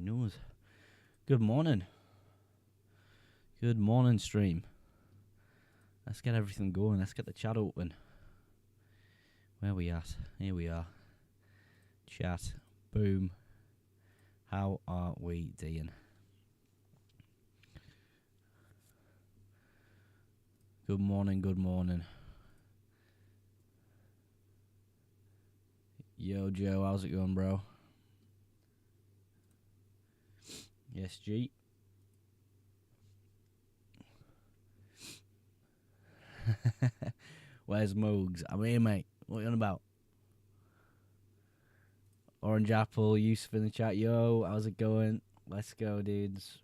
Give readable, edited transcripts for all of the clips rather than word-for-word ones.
knows? Good morning. Good morning, stream. Let's get everything going. Let's get the chat open. Where we at? Here we are. Chat. Boom. How are we doing? Good morning, good morning. Yo, Joe, how's it going, bro? Yes, G. Where's Moogs? I'm here, mate. What are you on about? Orange Apple, Yusuf in the chat. Yo, how's it going? Let's go, dudes.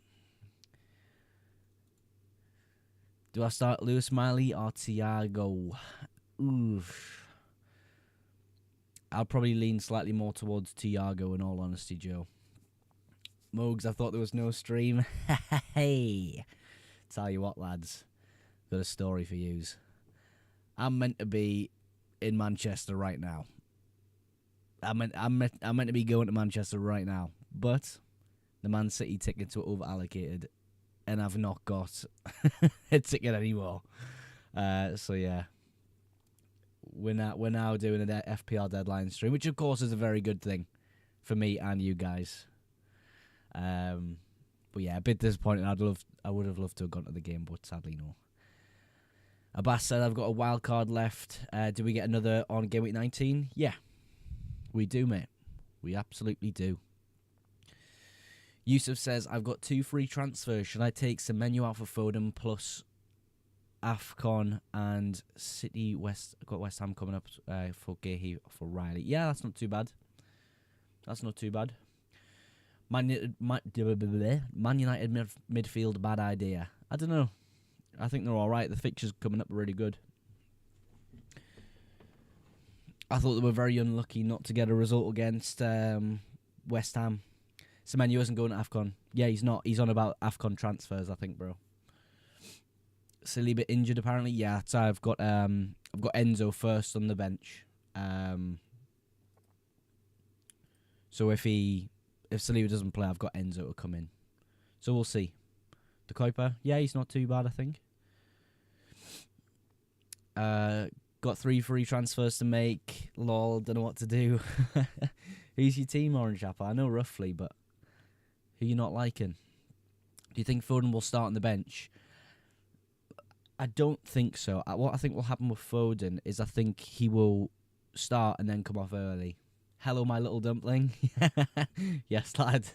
Do I start Lewis Smiley or Thiago? Oof. I'll probably lean slightly more towards Thiago, in all honesty, Joe. Moogs, I thought there was no stream. Hey, tell you what, lads, got a story for yous. I'm meant to be in Manchester right now. I'm meant to be going to Manchester right now, but the Man City tickets were over allocated, and I've not got a ticket anymore. So yeah. We're now doing an FPL deadline stream, which of course is a very good thing for me and you guys. But yeah, a bit disappointing. I would have loved to have gone to the game, but sadly no. Abbas said I've got a wild card left. Do we get another on game week 19? Yeah, we do, mate. We absolutely do. Yusuf says I've got 2 free transfers. Should I take Semenyo out for Foden plus AFCON and City West? I've got West Ham coming up for Gahey for Riley. Yeah, that's not too bad. That's not too bad. Man United midfield, bad idea. I don't know. I think they're all right. The fixtures coming up are really good. I thought they were very unlucky not to get a result against West Ham. Semenyo isn't going to AFCON. Yeah, he's not. He's on about AFCON transfers, I think, bro. Saliba injured apparently. Yeah, so I've got Enzo first on the bench. So if Saliba doesn't play, I've got Enzo to come in. So we'll see. De Kuiper, yeah, he's not too bad, I think. Got 3 free transfers to make. Lol, don't know what to do. Who's your team, Orange Apple? I know roughly, but who you not liking? Do you think Foden will start on the bench? I don't think so. What I think will happen with Foden is I think he will start and then come off early. Hello, my little dumpling. Yes, lad.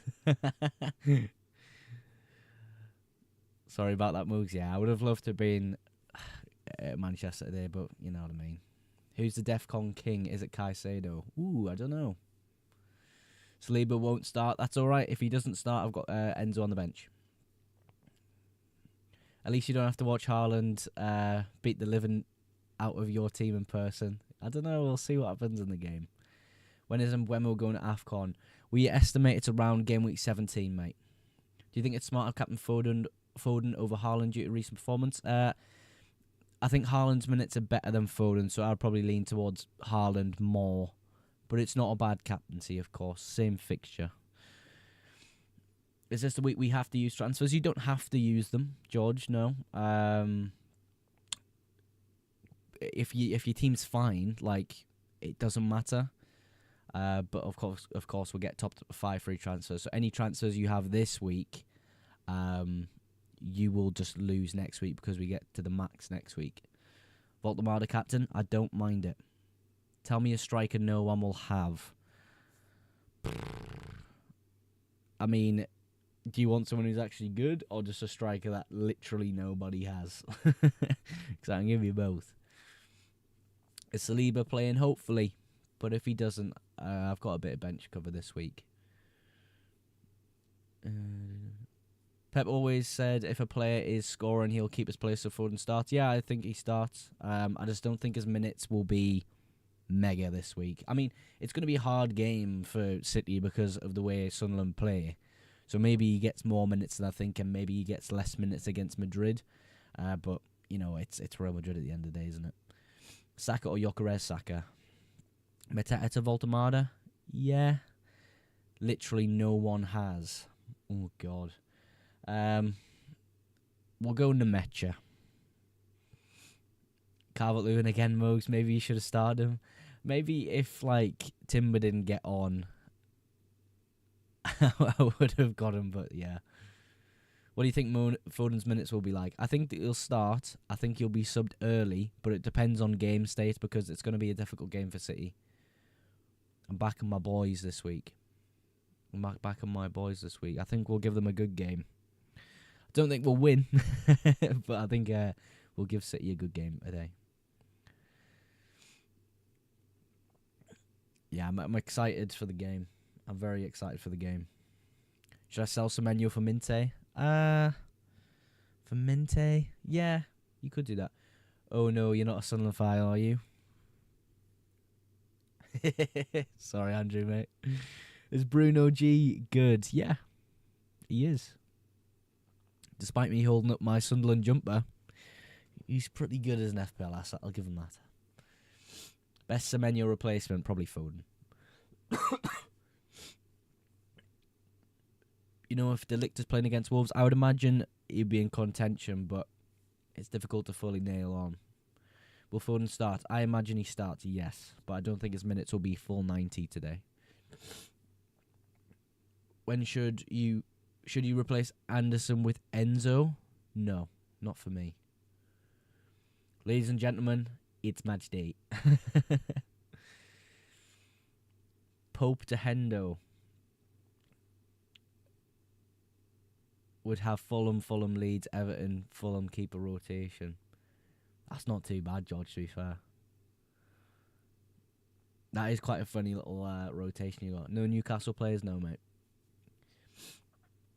Sorry about that, Moogs. Yeah, I would have loved to have been at Manchester today, but you know what I mean. Who's the DEFCON king? Is it Caicedo? Ooh, I don't know. Saliba won't start. That's all right. If he doesn't start, I've got Enzo on the bench. At least you don't have to watch Haaland beat the living out of your team in person. I don't know. We'll see what happens in the game. When we're going to AFCON? We estimate it's around game week 17, mate. Do you think it's smart of Captain Foden over Haaland due to recent performance? I think Haaland's minutes are better than Foden, so I'd probably lean towards Haaland more. But it's not a bad captaincy, of course. Same fixture. Is this the week we have to use transfers? You don't have to use them, George. No. If your team's fine, like it doesn't matter. But of course, we'll get top 5 free transfers. So any transfers you have this week, you will just lose next week because we get to the max next week. Voldemar the captain, I don't mind it. Tell me a striker no one will have. I mean, do you want someone who's actually good or just a striker that literally nobody has? Because I can give you both. Is Saliba playing? Hopefully. But if he doesn't, I've got a bit of bench cover this week. Pep always said if a player is scoring, he'll keep his place so Foden starts. Yeah, I think he starts. I just don't think his minutes will be mega this week. I mean, it's going to be a hard game for City because of the way Sunderland play. So maybe he gets more minutes than I think, and maybe he gets less minutes against Madrid. But, you know, it's Real Madrid at the end of the day, isn't it? Saka or Gyökeres? Saka. Mateta to Voltemada? Yeah. Literally no one has. Oh, God. We'll go Nemecha. Calvert-Lewin again, Mogs. Maybe you should have started him. Maybe if, like, Timber didn't get on, I would have got him, but yeah. What do you think Foden's minutes will be like? I think that he'll start. I think he'll be subbed early, but it depends on game state because it's going to be a difficult game for City. I'm backing my boys this week. I think we'll give them a good game. I don't think we'll win, but I think we'll give City a good game today. Yeah, I'm excited for the game. I'm very excited for the game. Should I sell Semenyo for Minte? For Minte? Yeah, you could do that. Oh no, you're not a Sunderland, are you? Sorry, Andrew, mate. Is Bruno G good? Yeah, he is. Despite me holding up my Sunderland jumper, he's pretty good as an FPL asset. I'll give him that. Best Semenyo replacement, probably Foden. You know, if De Ligt is playing against Wolves, I would imagine he'd be in contention, but it's difficult to fully nail on. Will Foden start? I imagine he starts, yes, but I don't think his minutes will be full 90 today. When should you replace Anderson with Enzo? No, not for me. Ladies and gentlemen, it's match day. Pope to Hendo would have Fulham, Leeds, Everton, Fulham keeper rotation. That's not too bad, George, to be fair. That is quite a funny little rotation you got. No Newcastle players? No, mate.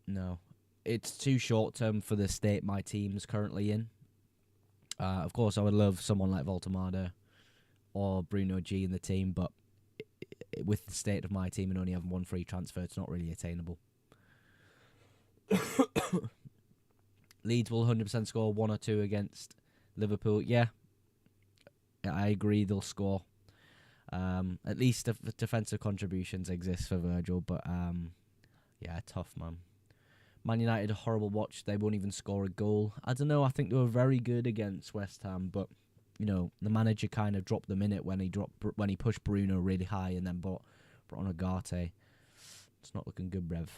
No. It's too short-term for the state my team's currently in. Of course, I would love someone like Voltemada or Bruno G in the team, but with the state of my team and only having one free transfer, it's not really attainable. Leeds will 100% score 1 or 2 against Liverpool. Yeah, I agree they'll score. At least the defensive contributions exist for Virgil, but yeah, tough, man. Man United, a horrible watch. They won't even score a goal. I don't know. I think they were very good against West Ham, but you know the manager kind of dropped them in it when he pushed Bruno really high and then brought on Agate. It's not looking good, Brev.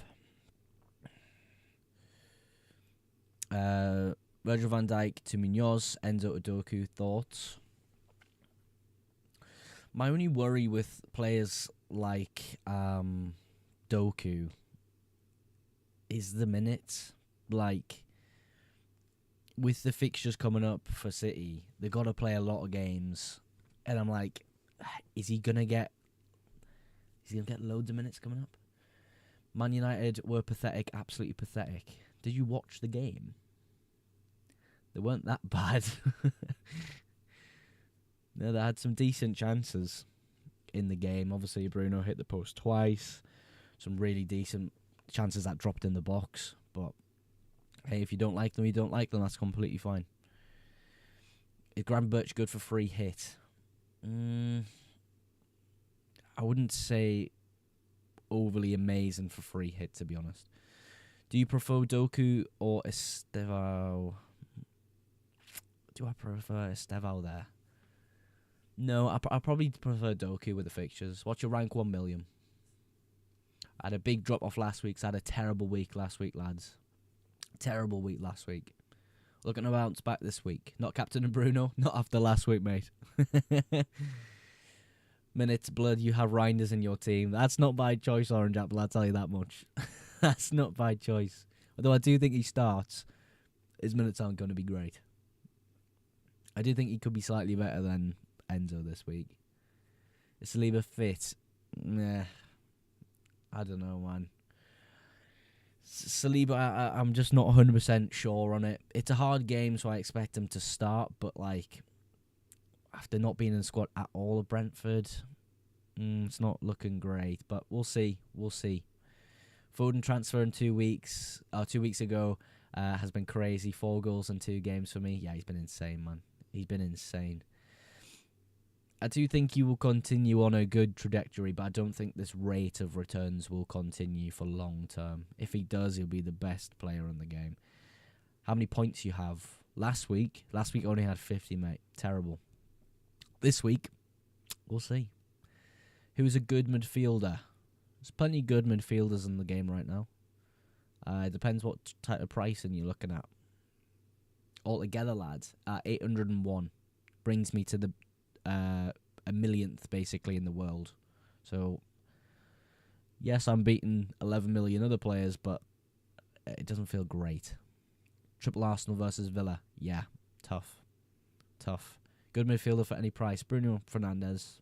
Virgil van Dijk to Munoz, Enzo to Doku. Thoughts? My only worry with players like Doku is the minutes. Like, with the fixtures coming up for City, they've got to play a lot of games. And I'm like, is he going to get loads of minutes coming up? Man United were pathetic, absolutely pathetic. Did you watch the game? They weren't that bad. No, they had some decent chances in the game. Obviously, Bruno hit the post twice. Some really decent chances that dropped in the box. But, hey, if you don't like them, you don't like them. That's completely fine. Is Graham Birch good for free hit? I wouldn't say overly amazing for free hit, to be honest. Do you prefer Doku or Estevao? Do I prefer Estevao there? No, I probably prefer Doku with the fixtures. What's your rank 1 million? I had a big drop off last week, so I had a terrible week last week, lads. Terrible week last week. Looking to bounce back this week. Not Captain and Bruno, not after last week, mate. Minutes, blood, you have Reinders in your team. That's not by choice, Orange Apple, I'll tell you that much. That's not by choice. Although I do think he starts, his minutes aren't going to be great. I do think he could be slightly better than Enzo this week. Is Saliba fit? Nah. I don't know, man. Saliba, I'm just not 100% sure on it. It's a hard game, so I expect him to start, but like, after not being in the squad at all of Brentford, it's not looking great, but we'll see. We'll see. Foden transfer in 2 weeks, 2 weeks ago, has been crazy. 4 goals in 2 games for me. Yeah, he's been insane, man. He's been insane. I do think he will continue on a good trajectory, but I don't think this rate of returns will continue for long term. If he does, he'll be the best player in the game. How many points you have? Last week only had 50, mate. Terrible. This week, we'll see. Who's a good midfielder? There's plenty of good midfielders in the game right now. It depends what type of pricing you're looking at. Altogether, lads, at 801 brings me to the a millionth, basically, in the world. So, yes, I'm beating 11 million other players, but it doesn't feel great. Triple Arsenal versus Villa. Yeah, tough. Good midfielder for any price. Bruno Fernandes,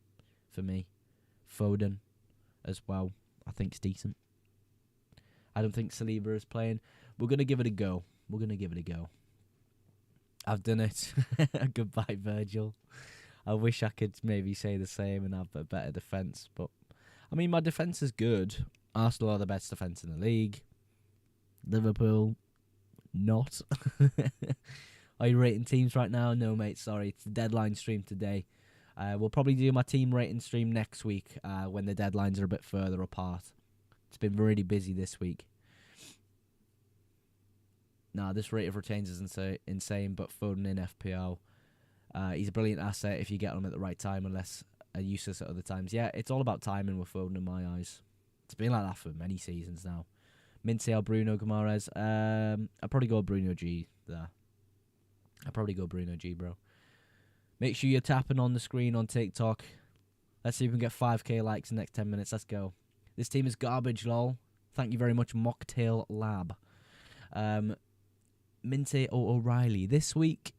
for me. Foden, as well. I think it's decent. I don't think Saliba is playing. We're going to give it a go. I've done it. Goodbye, Virgil. I wish I could maybe say the same and have a better defence. But, I mean, my defence is good. Arsenal are the best defence in the league. Liverpool, not. Are you rating teams right now? No, mate, sorry. It's the deadline stream today. We'll probably do my team rating stream next week when the deadlines are a bit further apart. It's been really busy this week. Nah, this rate of retains is insane, but Foden in FPL. He's a brilliant asset if you get him at the right time, unless useless at other times. Yeah, it's all about timing with Foden in my eyes. It's been like that for many seasons now. Minte or Bruno Guimaraes. I'd probably go Bruno G there. Bro. Make sure you're tapping on the screen on TikTok. Let's see if we can get 5k likes in the next 10 minutes. Let's go. This team is garbage, lol. Thank you very much, Mocktail Lab. Minte or O'Reilly. This week,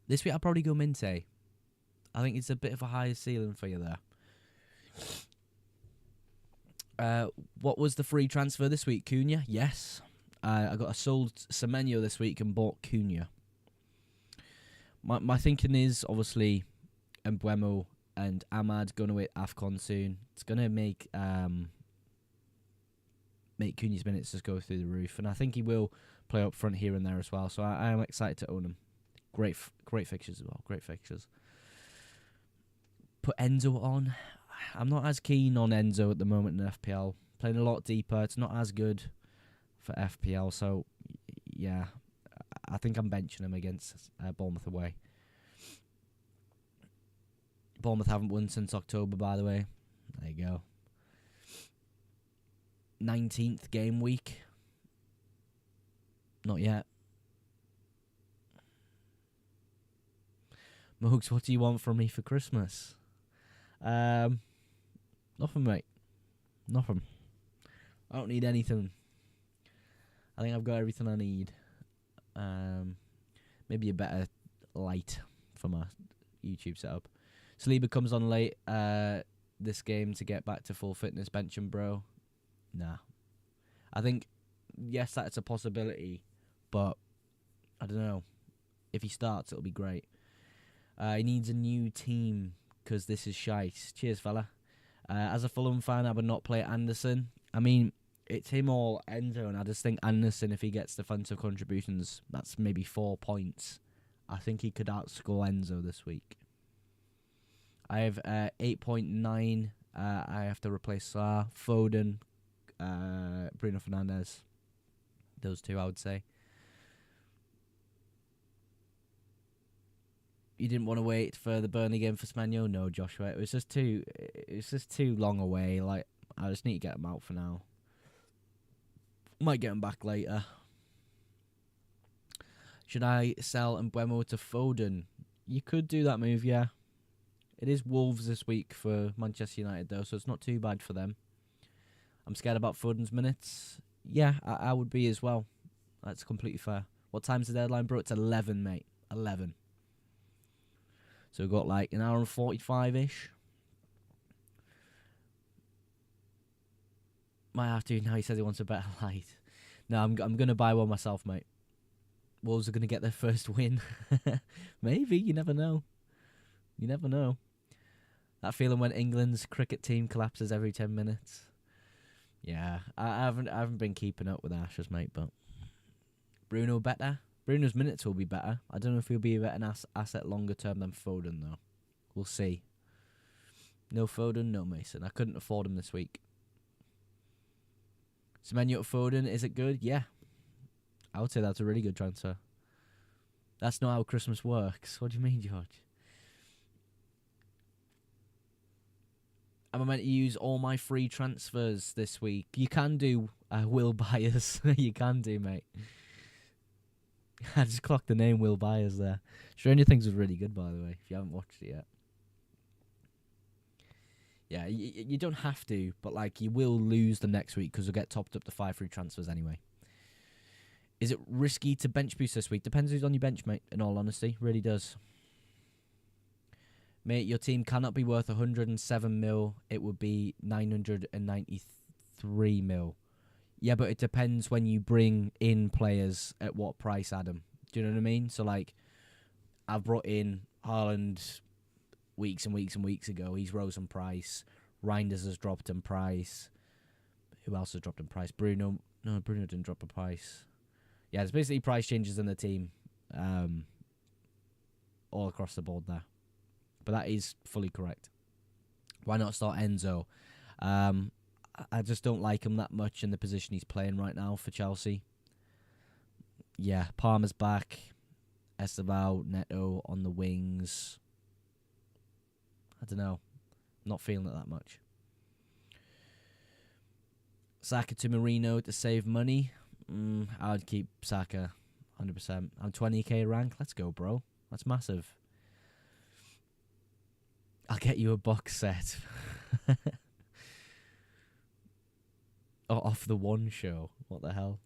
I'll probably go Minte. I think it's a bit of a higher ceiling for you there. What was the free transfer this week? Cunha? Yes. I sold Semenyo this week and bought Cunha. My thinking is, obviously, Mbeumo and Ahmad going to hit AFCON soon. It's going to make Cunha's minutes just go through the roof. And I think he will play up front here and there as well. So I am excited to own him. Great fixtures as well. Great fixtures. Put Enzo on. I'm not as keen on Enzo at the moment in FPL. Playing a lot deeper. It's not as good for FPL. So, yeah. I think I'm benching him against Bournemouth away. Bournemouth haven't won since October, by the way. There you go. 19th game week. Not yet. Mugs, what do you want from me for Christmas? Nothing, mate. Nothing. I don't need anything. I think I've got everything I need. Maybe a better light for my YouTube setup. Saliba comes on late this game to get back to full fitness. Bench him, bro. Nah. I think, yes, that's a possibility, but I don't know. If he starts, it'll be great. He needs a new team because this is shite. Cheers, fella. As a Fulham fan, I would not play Anderson. I mean, it's him or Enzo, and I just think Anderson, if he gets defensive contributions, that's maybe 4 points. I think he could outscore Enzo this week. I have 8.9. I have to replace Salah, Foden, Bruno Fernandes. Those two, I would say. You didn't want to wait for the Burnley game for Semenyo? No, Joshua. It was just too long away. Like, I just need to get him out for now. Might get him back later. Should I sell Mbeumo to Foden? You could do that move, yeah. It is Wolves this week for Manchester United, though, so it's not too bad for them. I'm scared about Foden's minutes. Yeah, I would be as well. That's completely fair. What time's the deadline, bro? It's 11, mate. 11. So we've got like an hour and 45-ish. Might have to. Now he says he wants a better light. No, I'm going to buy one myself, mate. Wolves are going to get their first win. Maybe. You never know. You never know. That feeling when England's cricket team collapses every 10 minutes. Yeah, I haven't been keeping up with Ashes, mate, but Bruno better. Bruno's minutes will be better. I don't know if he'll be an asset longer term than Foden, though. We'll see. No Foden, no Mason. I couldn't afford him this week. Semenyo to Foden, is it good? Yeah. I would say that's a really good transfer. That's not how Christmas works. What do you mean, George? Am I meant to use all my free transfers this week? You can do Will Byers. You can do, mate. I just clocked the name Will Byers there. Stranger Things was really good, by the way, if you haven't watched it yet. Yeah, you don't have to, but like you will lose them next week because you'll get topped up to 5 free transfers anyway. Is it risky to bench boost this week? Depends who's on your bench, mate, in all honesty. Really does. Mate, your team cannot be worth 107 mil. It would be 993 mil. Yeah, but it depends when you bring in players at what price, Adam. Do you know what I mean? So, like, I've brought in Haaland weeks and weeks and weeks ago. He's rose in price. Reinders has dropped in price. Who else has dropped in price? Bruno. No, Bruno didn't drop a price. Yeah, there's basically price changes in the team all across the board there. But that is fully correct. Why not start Enzo? I just don't like him that much in the position he's playing right now for Chelsea. Yeah, Palmer's back. Esteval, Neto on the wings. I don't know. Not feeling it that much. Saka to Marino to save money. I would keep Saka 100%. I'm 20k rank. Let's go, bro. That's massive. I'll get you a box set. Off the one show. What the hell?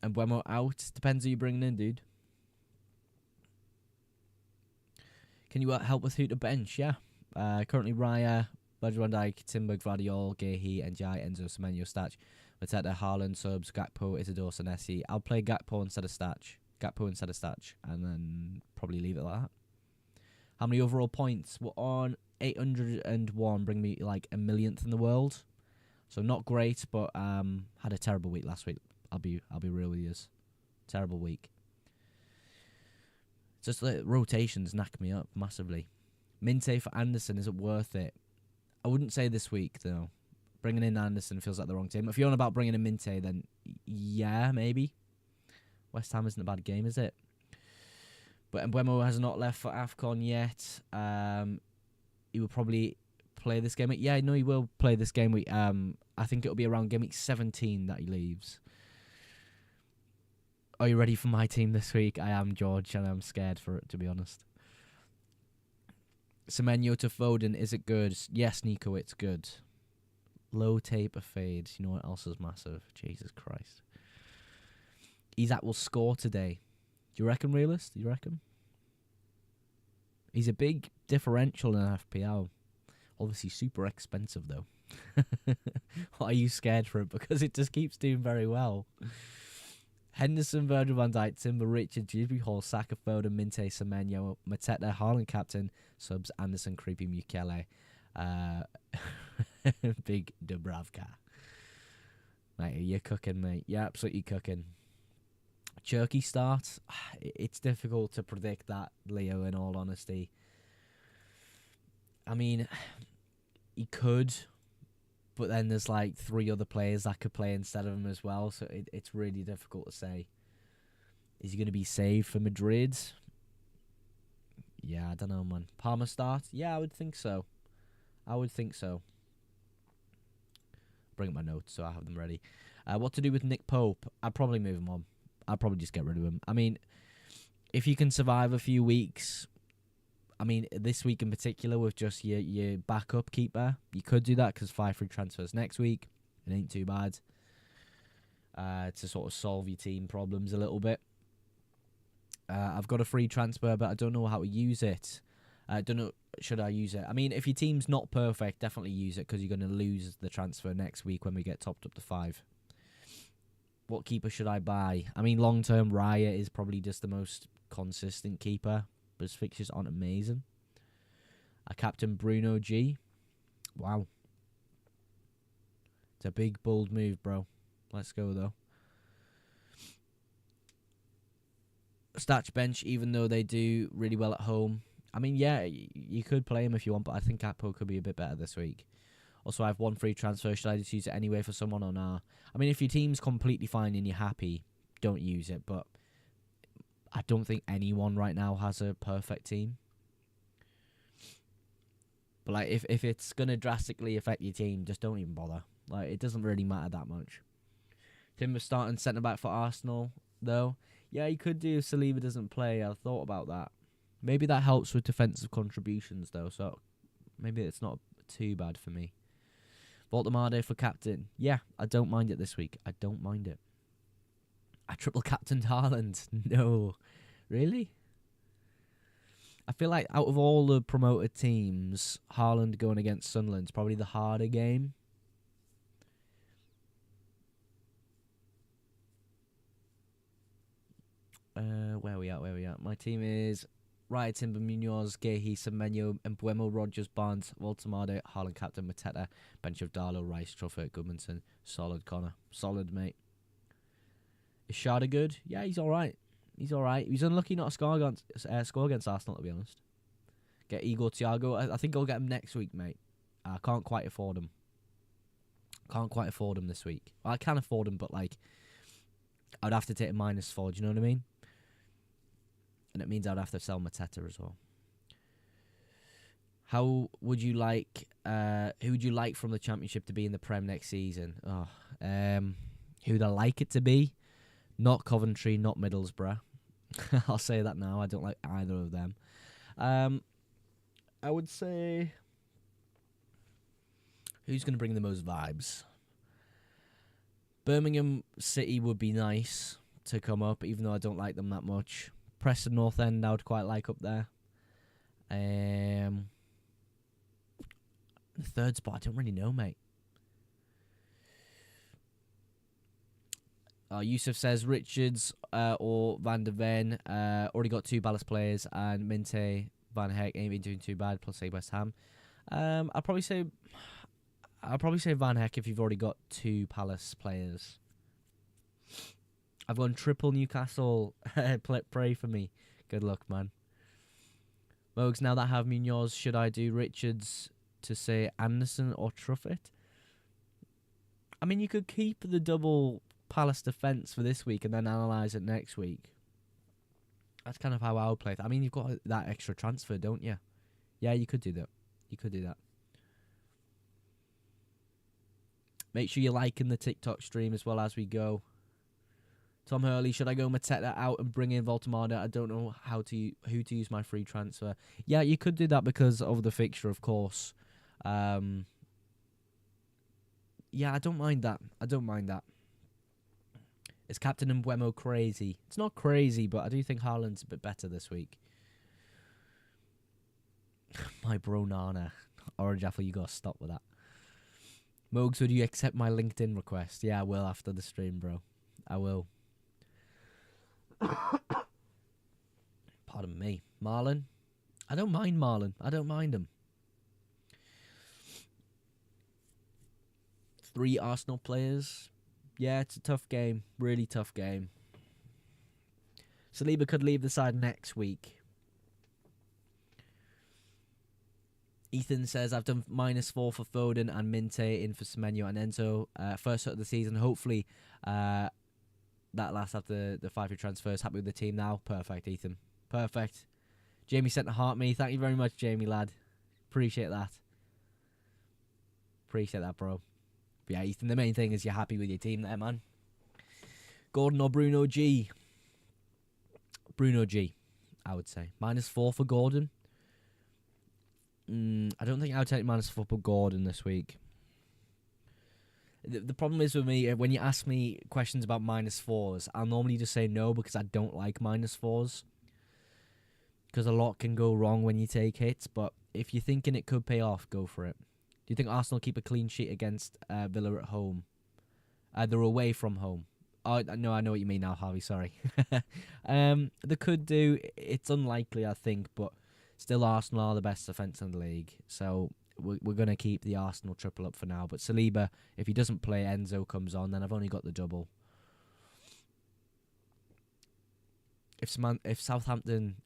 And Buemo out. Depends who you're bringing in, dude. Can you help with who to bench? Yeah. Currently Raya, Virgil van Dijk, Timber, Gvardiol, Gehi, Njai, Enzo, Semenyo, Stach, Mateta, Haaland, Subs, Gakpo, Isidore, Senesi. I'll play Gakpo instead of Stach. And then probably leave it like that. How many overall points? We're on 801. Bring me like a millionth in the world. So not great, but had a terrible week last week. I'll be real with you. Terrible week. Just the rotations knack me up massively. Minte for Anderson, is it worth it? I wouldn't say this week though. Bringing in Anderson feels like the wrong team. If you're on about bringing in Minte, then yeah, maybe. West Ham isn't a bad game, is it? But Mbeumo has not left for AFCON yet. He will probably play this game week. Yeah, no, he will play this game week. I think it'll be around game week 17 that he leaves. Are you ready for my team this week? I am, George, and I'm scared for it, to be honest. Semenyo to Foden, is it good? Yes, Nico, it's good. Low taper fades. You know what else is massive? Jesus Christ. Isak will score today. Do you reckon, realist? Do you reckon? He's a big differential in FPL. Obviously super expensive, though. What are you scared for it? Because it just keeps doing very well. Henderson, Virgil van Dijk, Timber, Richard, Gisby Hall, Saka, Foden, Minte, Semenyo, Mateta, Haaland captain, Subs, Anderson, Creepy, Mukele, Big Dubravka. Mate, you're cooking, mate. You're absolutely cooking. Jerky start. It's difficult to predict that, Leo, in all honesty. I mean, he could, but then there's like 3 other players that could play instead of him as well, so it's really difficult to say. Is he going to be saved for Madrid? Yeah, I don't know, man. Palmer start? Yeah, I would think so. Bring up my notes so I have them ready. What to do with Nick Pope? I'd probably move him on. I'd probably just get rid of him. I mean, if you can survive a few weeks, I mean, this week in particular with just your backup keeper, you could do that because 5 free transfers next week. It ain't too bad to sort of solve your team problems a little bit. I've got a free transfer, but I don't know how to use it. I don't know, should I use it? I mean, if your team's not perfect, definitely use it because you're going to lose the transfer next week when we get topped up to 5. What keeper should I buy? I mean, long-term, Raya is probably just the most consistent keeper, but his fixtures aren't amazing. I captain Bruno G. Wow. It's a big, bold move, bro. Let's go, though. Statch bench, even though they do really well at home. I mean, yeah, you could play him if you want, but I think Gakpo could be a bit better this week. Also, I have one free transfer. Should I just use it anyway for someone or nah? I mean, if your team's completely fine and you're happy, don't use it. But I don't think anyone right now has a perfect team. But like, if it's gonna drastically affect your team, just don't even bother. Like, it doesn't really matter that much. Timber starting centre back for Arsenal, though. Yeah, he could do if Saliba doesn't play. I thought about that. Maybe that helps with defensive contributions, though. So maybe it's not too bad for me. Voltemade for captain. Yeah, I don't mind it this week. I don't mind it. I triple captained Haaland. No. Really? I feel like out of all the promoted teams, Haaland going against Sunderland's probably the harder game. Where are we at? My team is Raya, Timber, Munoz, Gehi, Semenyo, Mbuemo, Rogers, Barnes, Voltemade, Haaland captain, Mateta, bench of Darlow, Rice, Truffert, Goodmanson. Solid, Connor. Solid, mate. Is Sharda good? Yeah, he's alright. He's alright. He's unlucky not to score against Arsenal, to be honest. Get Igor Thiago. I think I'll get him next week, mate. I can't quite afford him. Can't quite afford him this week. Well, I can afford him, but like, I'd have to take a -4. Do you know what I mean? And it means I'd have to sell Mateta as well. How would you like? Who would you like from the Championship to be in the Prem next season? Who'd I like it to be? Not Coventry, not Middlesbrough. I'll say that now. I don't like either of them. I would say, who's going to bring the most vibes? Birmingham City would be nice to come up, even though I don't like them that much. Preston North End, I would quite like up there. The third spot, I don't really know, mate. Yusuf says Richards or Van der Ven. Already got 2 Palace players, and Minte, Van Heck ain't been doing too bad. Plus, say West Ham. I'll probably say Van Heck if you've already got 2 Palace players. I've gone triple Newcastle. Pray for me. Good luck, man. Mogs, now that I have Munoz, should I do Richards to say Anderson or Truffett? I mean, you could keep the double Palace defence for this week and then analyse it next week. That's kind of how I would play it. I mean, you've got that extra transfer, don't you? Yeah, you could do that. You could do that. Make sure you're liking the TikTok stream as well as we go. Tom Hurley, should I go Mateta out and bring in Voltemade? I don't know who to use my free transfer. Yeah, you could do that because of the fixture, of course. Yeah, I don't mind that. Is Captain Mbuemo crazy? It's not crazy, but I do think Haaland's a bit better this week. My bro Nana. Orange Apple, you gotta stop with that. Mogs, would you accept my LinkedIn request? Yeah, I will after the stream, bro. I will. Pardon me. Marlon? I don't mind Marlon. I don't mind him. 3 Arsenal players. Yeah, it's a tough game. Really tough game. Saliba could leave the side next week. Ethan says, I've done -4 for Foden and Minte in for Semenyo and Enzo. First of the season. Hopefully that lasts after the 5-year transfers. Happy with the team now. Perfect, Ethan. Perfect. Jamie sent a heart me. Thank you very much, Jamie, lad. Appreciate that. Appreciate that, bro. But yeah, Ethan, the main thing is you're happy with your team there, man. Gordon or Bruno G? Bruno G, I would say. -4 for Gordon. I don't think I would take -4 for Gordon this week. The problem is with me, when you ask me questions about -4s, I'll normally just say no because I don't like -4s. Because a lot can go wrong when you take hits, but if you're thinking it could pay off, go for it. Do you think Arsenal keep a clean sheet against Villa at home? They're away from home. Oh, no, I know what you mean now, Harvey, sorry. They could do. It's unlikely, I think, but still Arsenal are the best defence in the league. So we're going to keep the Arsenal triple up for now. But Saliba, if he doesn't play, Enzo comes on, then I've only got the double. If Southampton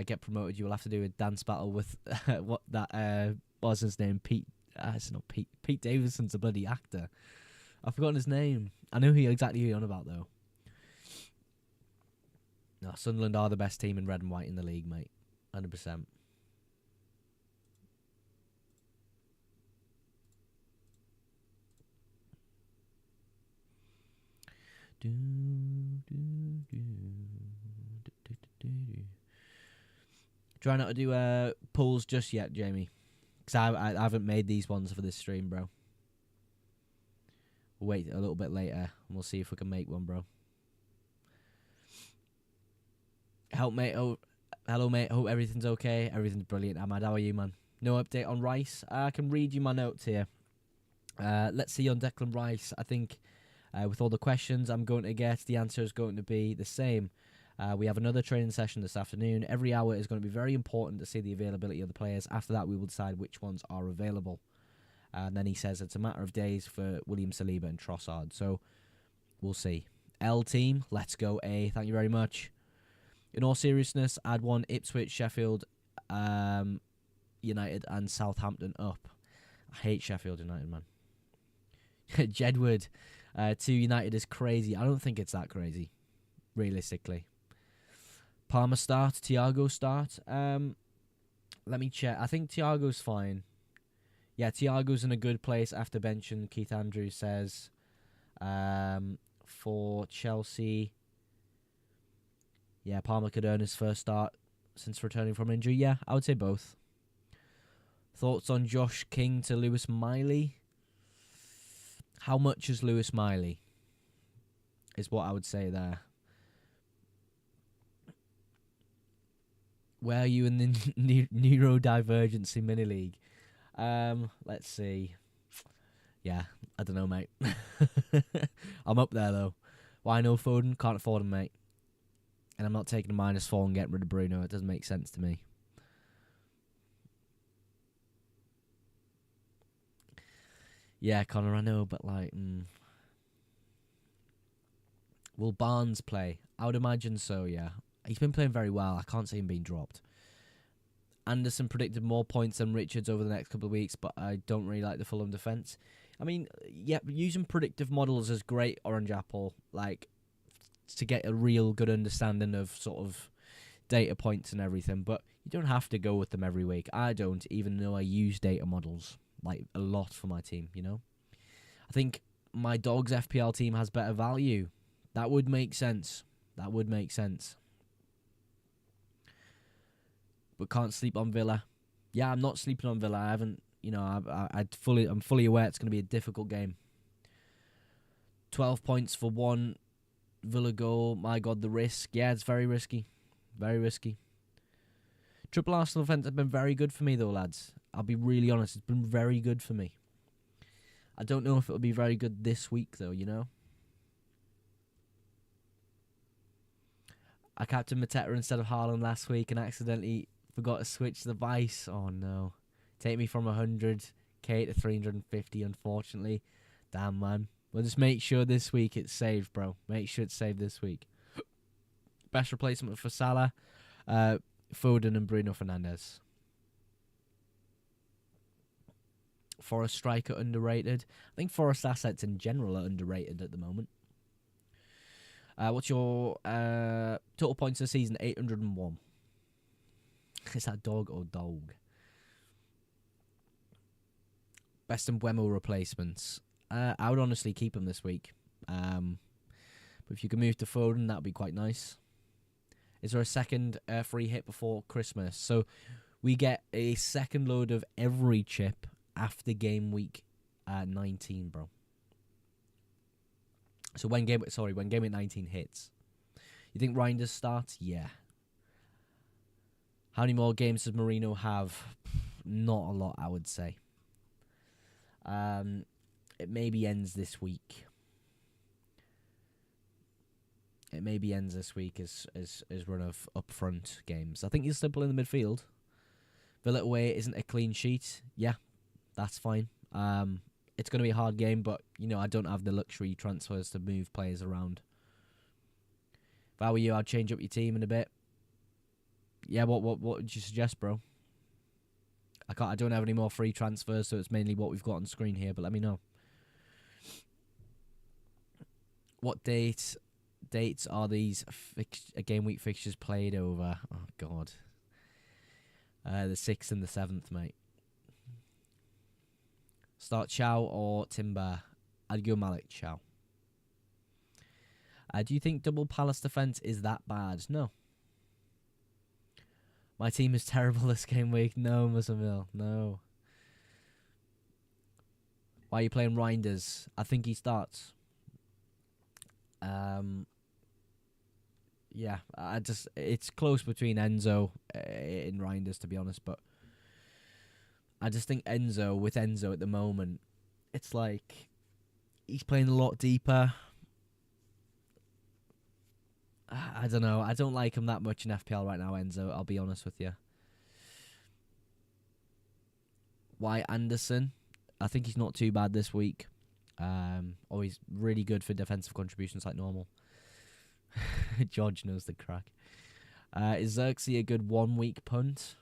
get promoted, you will have to do a dance battle with what was his name? Pete. It's not Pete. Pete Davidson's a bloody actor. I've forgotten his name. I know exactly who you're on about though. No, Sunderland are the best team in red and white in the league, mate. 100%. Try not to do polls just yet, Jamie. Because I haven't made these ones for this stream, bro. We'll wait a little bit later, and we'll see if we can make one, bro. Hello, mate. Hope everything's okay. Everything's brilliant. Ahmad, how are you, man? No update on Rice. I can read you my notes here. Let's see on Declan Rice. I think with all the questions I'm going to get, the answer is going to be the same. We have another training session this afternoon. Every hour is going to be very important to see the availability of the players. After that, we will decide which ones are available. And then he says it's a matter of days for William Saliba and Trossard. So we'll see. L team, let's go A. Thank you very much. In all seriousness, I'd want Ipswich, Sheffield, United and Southampton up. I hate Sheffield United, man. Jedward to United is crazy. I don't think it's that crazy, realistically. Palmer start, Thiago start. Let me check. I think Thiago's fine. Yeah, Thiago's in a good place after benching, Keith Andrews says. For Chelsea, yeah, Palmer could earn his first start since returning from injury. Yeah, I would say both. Thoughts on Josh King to Lewis Miley? How much is Lewis Miley? Is what I would say there. Where are you in the neurodivergency mini league? Let's see. Yeah, I don't know, mate. I'm up there though. Why no Foden? Can't afford him, mate. And I'm not taking a -4 and getting rid of Bruno. It doesn't make sense to me. Yeah, Connor, I know, but like, will Barnes play? I would imagine so, yeah. He's been playing very well. I can't see him being dropped. Anderson predicted more points than Richards over the next couple of weeks, but I don't really like the Fulham defence. I mean, yeah, using predictive models is great, Orange Apple, like, to get a real good understanding of sort of data points and everything, but you don't have to go with them every week. I don't, even though I use data models, like, a lot for my team, you know? I think my dog's FPL team has better value. That would make sense. That would make sense. But can't sleep on Villa. Yeah, I'm not sleeping on Villa. I haven't, you know, I'm fully aware it's going to be a difficult game. 12 points for one Villa goal. My God, the risk. Yeah, it's very risky. Very risky. Triple Arsenal defence have been very good for me, though, lads. I'll be really honest. It's been very good for me. I don't know if it'll be very good this week, though, you know? I captained Mateta instead of Haaland last week and accidentally forgot to switch the vice. Oh, no. Take me from 100k to 350, unfortunately. Damn, man. We'll just make sure this week it's saved, bro. Make sure it's saved this week. Best replacement for Salah, Foden and Bruno Fernandes. Forest striker underrated. I think Forest assets in general are underrated at the moment. What's your total points this season? 801. Is that dog or dog? Best and Mbeumo replacements. I would honestly keep him this week. But if you can move to Foden, that would be quite nice. Is there a second free hit before Christmas? So we get a second load of every chip after game week 19, bro. So when game week 19 hits. You think Reinders starts? Yeah. How many more games does Mourinho have? Not a lot, I would say. It maybe ends this week. It maybe ends this week as run of up-front games. I think he's still in the midfield. Villa away isn't a clean sheet. Yeah, that's fine. It's going to be a hard game, but, you know, I don't have the luxury transfers to move players around. If I were you, I'd change up your team in a bit. Yeah, what would you suggest, bro? I don't have any more free transfers, so it's mainly what we've got on screen here. But let me know. What dates are these game week fixtures played over? Oh God, the 6th and the 7th, mate. Start Chow or Timber? I'd go Malik Chow. Do you think double Palace defense is that bad? No. My team is terrible this game week. No, Mussamil. No. Why are you playing Reinders? I think he starts. Yeah, it's close between Enzo and Reinders, to be honest, but I just think with Enzo at the moment, it's like he's playing a lot deeper. I don't know. I don't like him that much in FPL right now, Enzo. I'll be honest with you. Why Anderson? I think he's not too bad this week. Always really good for defensive contributions like normal. George knows the crack. Is Xerxes a good 1 week punt?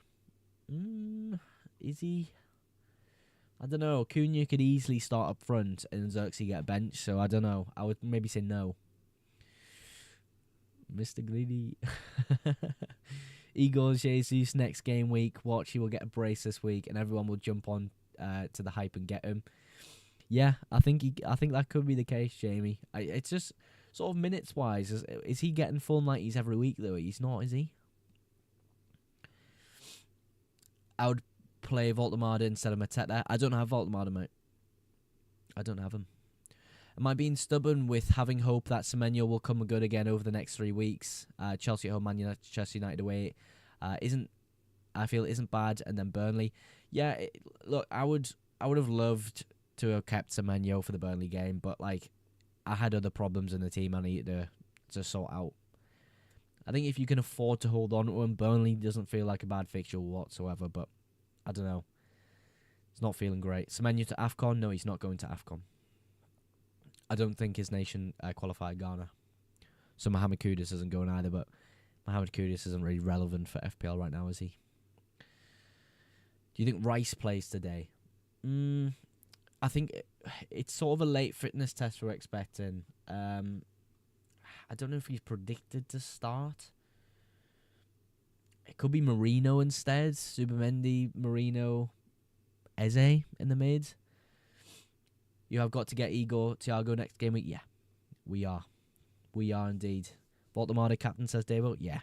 Is he? I don't know. Cunha could easily start up front and Xerxes get a bench, so I don't know. I would maybe say no. Mr. Greedy. Igor Jesus next game week. Watch, he will get a brace this week, and everyone will jump on to the hype and get him. Yeah, I think that could be the case, Jamie. It's just sort of minutes wise. Is he getting full 90s every week though? He's not, is he? I would play Voltemada instead of Mateta. I don't have Voltemada, mate. I don't have him. Am I being stubborn with having hope that Semenyo will come good again over the next 3 weeks? Chelsea at home, Man United, Chelsea United away. I feel isn't bad, and then Burnley. Yeah, look, I would have loved to have kept Semenyo for the Burnley game, but like I had other problems in the team I needed to sort out. I think if you can afford to hold on to him, Burnley doesn't feel like a bad fixture whatsoever, but I don't know. It's not feeling great. Semenyo to AFCON? No, he's not going to AFCON. I don't think his nation qualified Ghana. So Mohamed Kudus isn't going either, but Mohamed Kudus isn't really relevant for FPL right now, is he? Do you think Rice plays today? I think it's sort of a late fitness test we're expecting. I don't know if he's predicted to start. It could be Marino instead. Subamendi, Marino, Eze in the mid. You have got to get Igor Thiago next game week. Yeah, we are. We are indeed. Voltemada captain, says Davo. Yeah.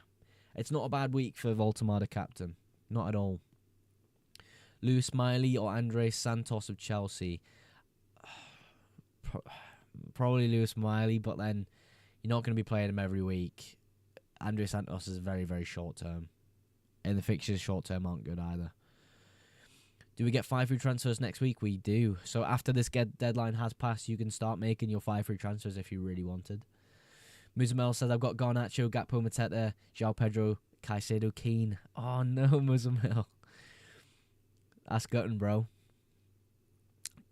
It's not a bad week for Voltemada captain. Not at all. Lewis Miley or Andres Santos of Chelsea? Probably Lewis Miley, but then you're not going to be playing him every week. Andres Santos is very, very short term. And the fixtures short term aren't good either. Do we get 5 free transfers next week? We do. So after this deadline has passed, you can start making your 5 free transfers if you really wanted. Muzamel says, I've got Garnacho, Gakpo, Mateta, João Pedro, Caicedo, Keane. Oh no, Muzamel. That's gutting, bro.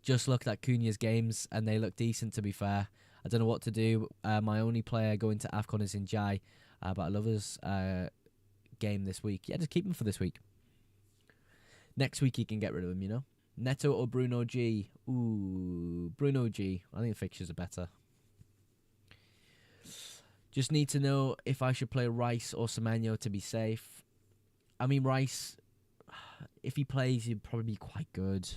Just looked at Cunha's games and they look decent, to be fair. I don't know what to do. My only player going to AFCON is Njai, but I love his game this week. Yeah, just keep him for this week. Next week you can get rid of him, you know. Neto or Bruno G? Ooh, Bruno G. I think the fixtures are better. Just need to know if I should play Rice or Semenyo to be safe. I mean, Rice, if he plays, he'd probably be quite good.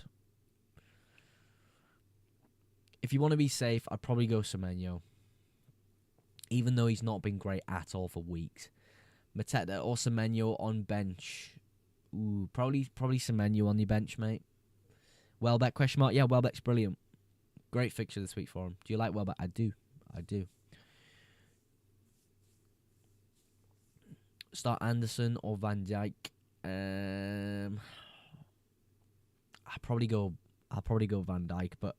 If you want to be safe, I'd probably go Semenyo. Even though he's not been great at all for weeks. Mateta or Semenyo on bench? Ooh, probably Semenyo on your bench, mate. Welbeck, question mark? Yeah, Welbeck's brilliant. Great fixture this week for him. Do you like Welbeck? I do. Start Anderson or Van Dijk? I'll probably go Van Dijk, but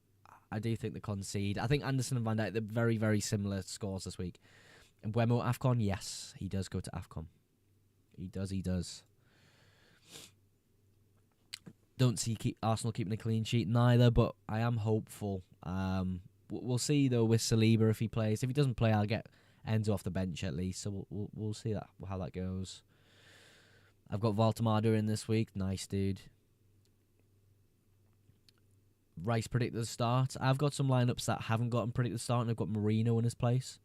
I do think they concede. I think Anderson and Van Dijk, they're very, very similar scores this week. And Buemo AFCON? Yes, he does go to AFCON. He does. Don't see Arsenal keeping a clean sheet neither, but I am hopeful. We'll see though with Saliba if he plays. If he doesn't play, I'll get Enzo off the bench at least. So we'll see how that goes. I've got Valtamada in this week. Nice, dude. Rice predicted the start. I've got some lineups that haven't gotten predicted the start, and I've got Marino in his place.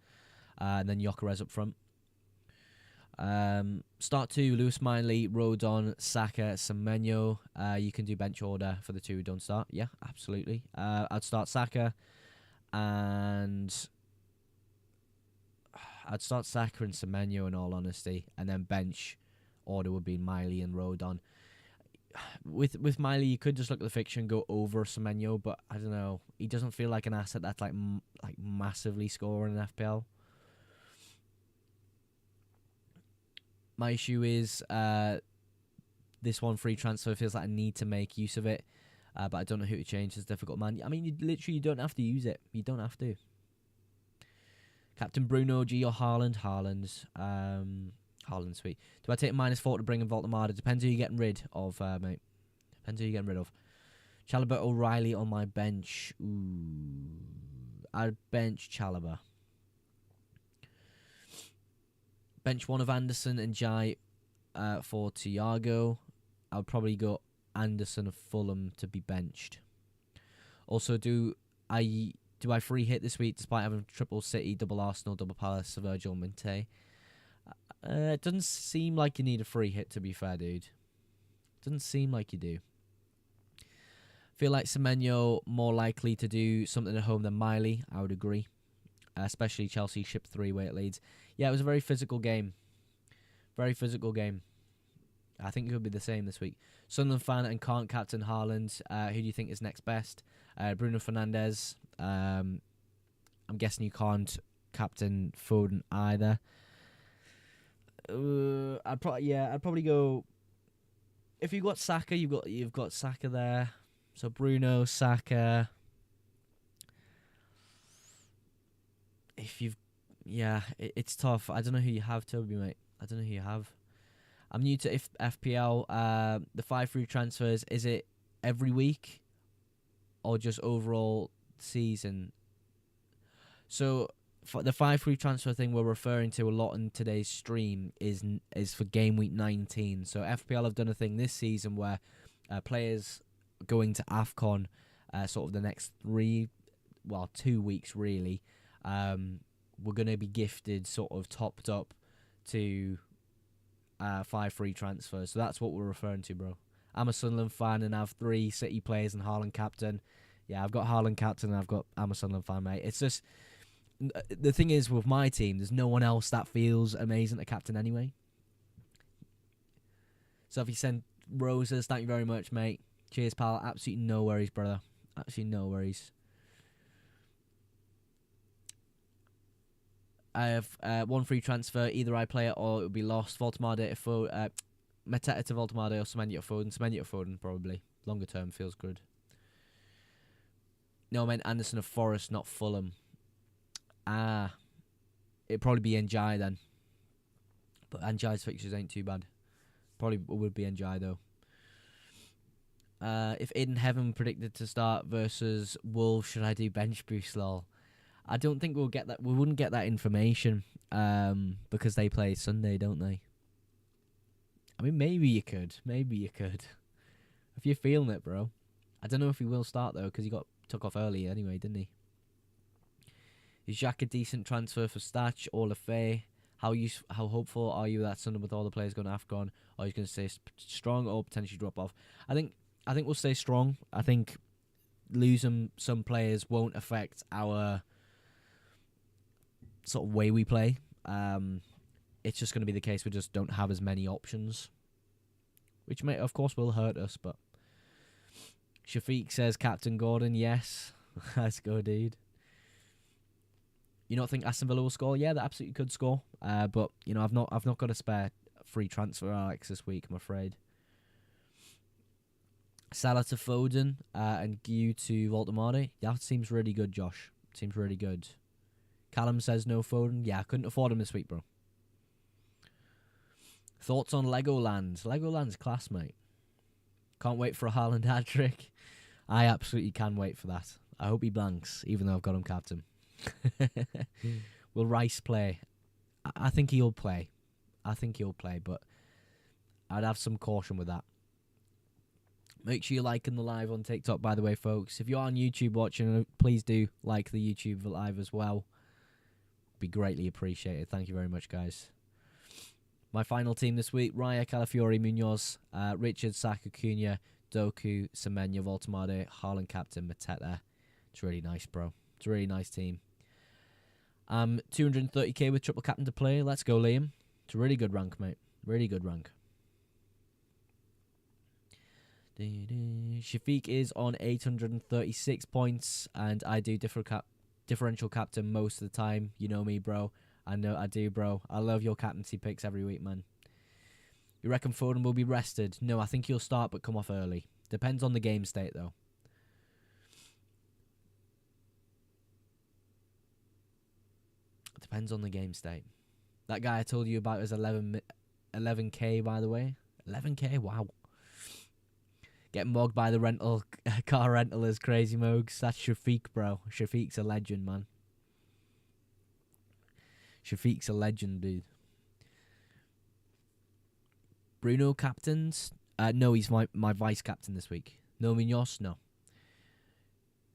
And then Gyökeres up front. Start 2, Lewis Miley, Rodon, Saka, Semenyo. You can do bench order for the 2 who don't start. Yeah, absolutely. I'd start Saka, and I'd start Saka and Semenyo in all honesty, and then bench order would be Miley and Rodon. With Miley, you could just look at the fixture and go over Semenyo, but I don't know. He doesn't feel like an asset that's like massively scoring in FPL. My issue is this one free transfer feels like I need to make use of it, but I don't know who to change. It's difficult, man. I mean, you don't have to use it. You don't have to. Captain Bruno, G or Haaland? Haaland, sweet. Do I take -4 to bring in Voltemada? Depends who you're getting rid of, mate. Depends who you're getting rid of. Chalobah, O'Reilly on my bench. Ooh. I'd bench Chalobah. Bench one of Anderson and Jai for Thiago. I would probably go Anderson of Fulham to be benched. Also, do I free hit this week despite having triple City, double Arsenal, double Palace, Virgil, Minte? It doesn't seem like you need a free hit, to be fair, dude. Doesn't seem like you do. Feel like Semenyo more likely to do something at home than Miley. I would agree. Especially Chelsea shipped 3 away at Leeds. Yeah, it was a very physical game. Very physical game. I think it could be the same this week. Sunderland fan and can't captain Haaland. Who do you think is next best? Bruno Fernandes. I'm guessing you can't captain Foden either. I'd probably go. If you've got Saka, you've got Saka there. So Bruno, Saka. It's tough. I don't know who you have, Toby, mate. I don't know who you have. I'm new to FPL. The 5 free transfers, is it every week or just overall season? So for the 5 free transfer thing we're referring to a lot in today's stream is for game week 19. So FPL have done a thing this season where players going to AFCON sort of the next 2 weeks really. We're going to be gifted sort of topped up to 5 free transfers. So that's what we're referring to, bro. I'm a Sunderland fan and I have 3 City players and Haaland captain. Yeah, I've got Haaland captain and I'm a Sunderland fan, mate. It's just, the thing is with my team, there's no one else that feels amazing to captain anyway. So if you send roses, thank you very much, mate. Cheers, pal. Absolutely no worries, brother. Absolutely no worries. I have 1 free transfer. Either I play it or it will be lost. Voltemada to Mateta to Voltemada or Semenyo to Foden. Semenyo to Foden, probably. Longer term feels good. No, I meant Anderson of Forest, not Fulham. It'd probably be Njai then. But Njai's fixtures ain't too bad. Probably would be Njai though. If Eden Heaven predicted to start versus Wolves, should I do bench boost, lol? I don't think we'll get that. We wouldn't get that information because they play Sunday, don't they? I mean, maybe you could. Maybe you could. If you're feeling it, bro. I don't know if he will start, though, because he got took off early anyway, didn't he? Is Jack a decent transfer for Statch or Lefay? How hopeful are you that Sunday with all the players going to AFCON? Or he's going to stay strong or potentially drop off? I think we'll stay strong. I think losing some players won't affect our sort of way we play. It's just going to be the case we just don't have as many options, which may, of course, will hurt us. But Shafiq says Captain Gordon, yes. Let's go, dude. You don't think Aston Villa will score? Yeah, they absolutely could score. But you know, I've not got a spare free transfer Alex this week, I'm afraid. Salah to Foden and Guy to Voltemade. That seems really good, Josh. Seems really good. Callum says no Foden. Yeah, I couldn't afford him this week, bro. Thoughts on Legoland? Legoland's class, mate. Can't wait for a Haaland hat-trick. I absolutely can wait for that. I hope he blanks, even though I've got him captain. Will Rice play? I think he'll play. But I'd have some caution with that. Make sure you're liking the live on TikTok, by the way, folks. If you're on YouTube watching, please do like the YouTube live as well. Be greatly appreciated. Thank you very much, guys. My final team this week: Raya, Calafiori, Munoz, Richard, Saka, Cunha, Doku, Semenya, Voltemade, Haaland captain, Mateta. It's really nice, bro. It's a really nice team. 230k with triple captain to play. Let's go, Liam. It's a really good rank, mate. Really good rank. Shafiq is on 836 points, and I do differential captain most of the time. You know me, bro. I know I do, bro. I love your captaincy picks every week, man. You reckon Foden will be rested? No, I think he'll start but come off early. Depends on the game state, though. Depends on the game state. That guy I told you about is 11k, by the way. 11k, wow. Getting mugged by the car rental is crazy, Mogs. That's Shafiq, bro. Shafiq's a legend, man. Shafiq's a legend, dude. Bruno captains? No, he's my vice captain this week. No Munoz? No.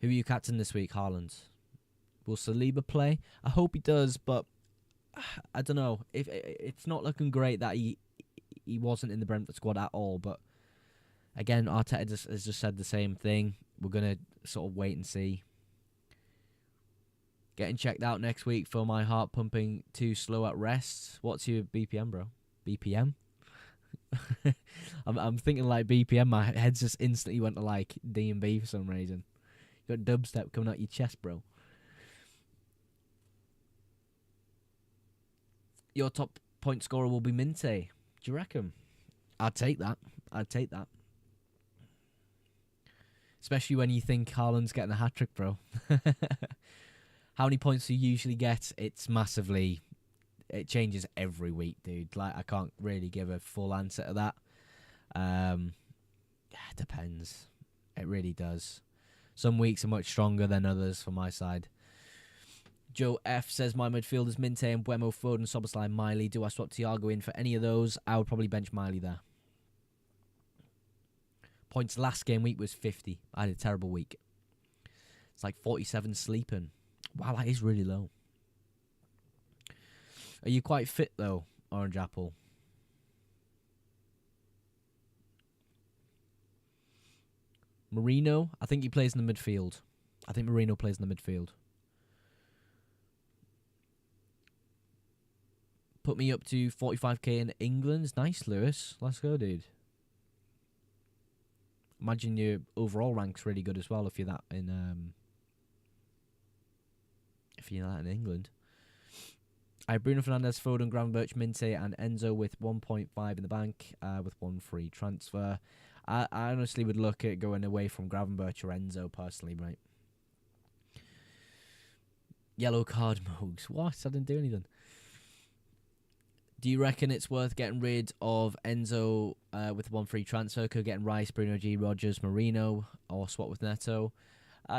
Who are you captain this week? Haaland. Will Saliba play? I hope he does, but I don't know. If it's not looking great that he wasn't in the Brentford squad at all, but again, Arteta has just said the same thing. We're going to sort of wait and see. Getting checked out next week for my heart pumping too slow at rest. What's your BPM, bro? BPM? I'm thinking like BPM. My head's just instantly went to like D&B for some reason. You got dubstep coming out your chest, bro. Your top point scorer will be Minte. Do you reckon? I'd take that. I'd take that. Especially when you think Haaland's getting a hat-trick, bro. How many points do you usually get? It's massively... It changes every week, dude. Like, I can't really give a full answer to that. It depends. It really does. Some weeks are much stronger than others for my side. Joe F says, my midfield is Minte and Buemo, Foden, Soboslai, Miley. Do I swap Thiago in for any of those? I would probably bench Miley there. Points last game week was 50. I had a terrible week. It's like 47 sleeping. Wow, that is really low. Are you quite fit, though, Orange Apple? Marino? I think he plays in the midfield. I think Marino plays in the midfield. Put me up to 45k in England. Nice, Lewis. Let's go, dude. Imagine your overall rank's really good as well if you're that in England. I have Bruno Fernandes, Foden, Gravenberch, Minte, and Enzo with 1.5 in the bank, with one free transfer. I honestly would look at going away from Gravenberch or Enzo personally, right? Yellow card, Mogs. What? I didn't do anything. Do you reckon it's worth getting rid of Enzo with one free transfer? Could getting Rice, Bruno G, Rogers, Marino, or swap with Neto?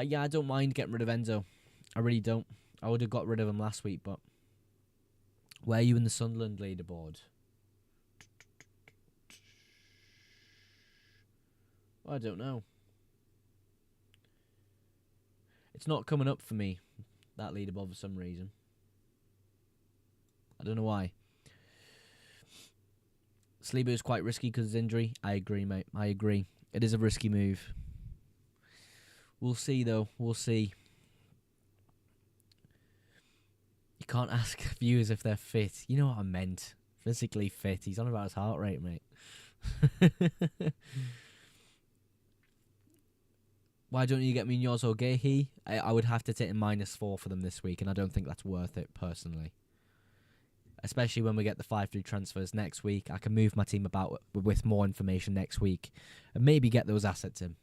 Yeah, I don't mind getting rid of Enzo. I really don't. I would have got rid of him last week, but where are you in the Sunderland leaderboard? I don't know. It's not coming up for me, that leaderboard, for some reason. I don't know why. Saliba is quite risky because of his injury. I agree, mate. I agree. It is a risky move. We'll see, though. We'll see. You can't ask viewers if they're fit. You know what I meant. Physically fit. He's on about his heart rate, mate. Why don't you get Munoz or Gehi? I would have to take a -4 for them this week, and I don't think that's worth it, personally. Especially when we get the 5-3 transfers next week. I can move my team about with more information next week and maybe get those assets in.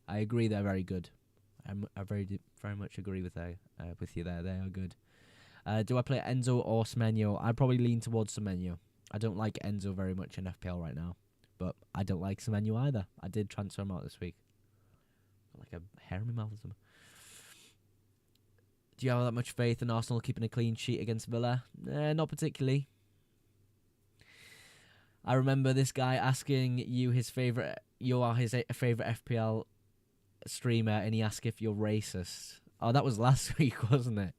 I agree they're very good. I very much agree with you there. They are good. Do I play Enzo or Semenyo? I'd probably lean towards Semenyo. I don't like Enzo very much in FPL right now, but I don't like Semenyo either. I did transfer him out this week. Got like a hair in my mouth or something. Do you have that much faith in Arsenal keeping a clean sheet against Villa? Not particularly. I remember this guy asking you his favorite. You are his favorite FPL streamer, and he asked if you're racist. Oh, that was last week, wasn't it?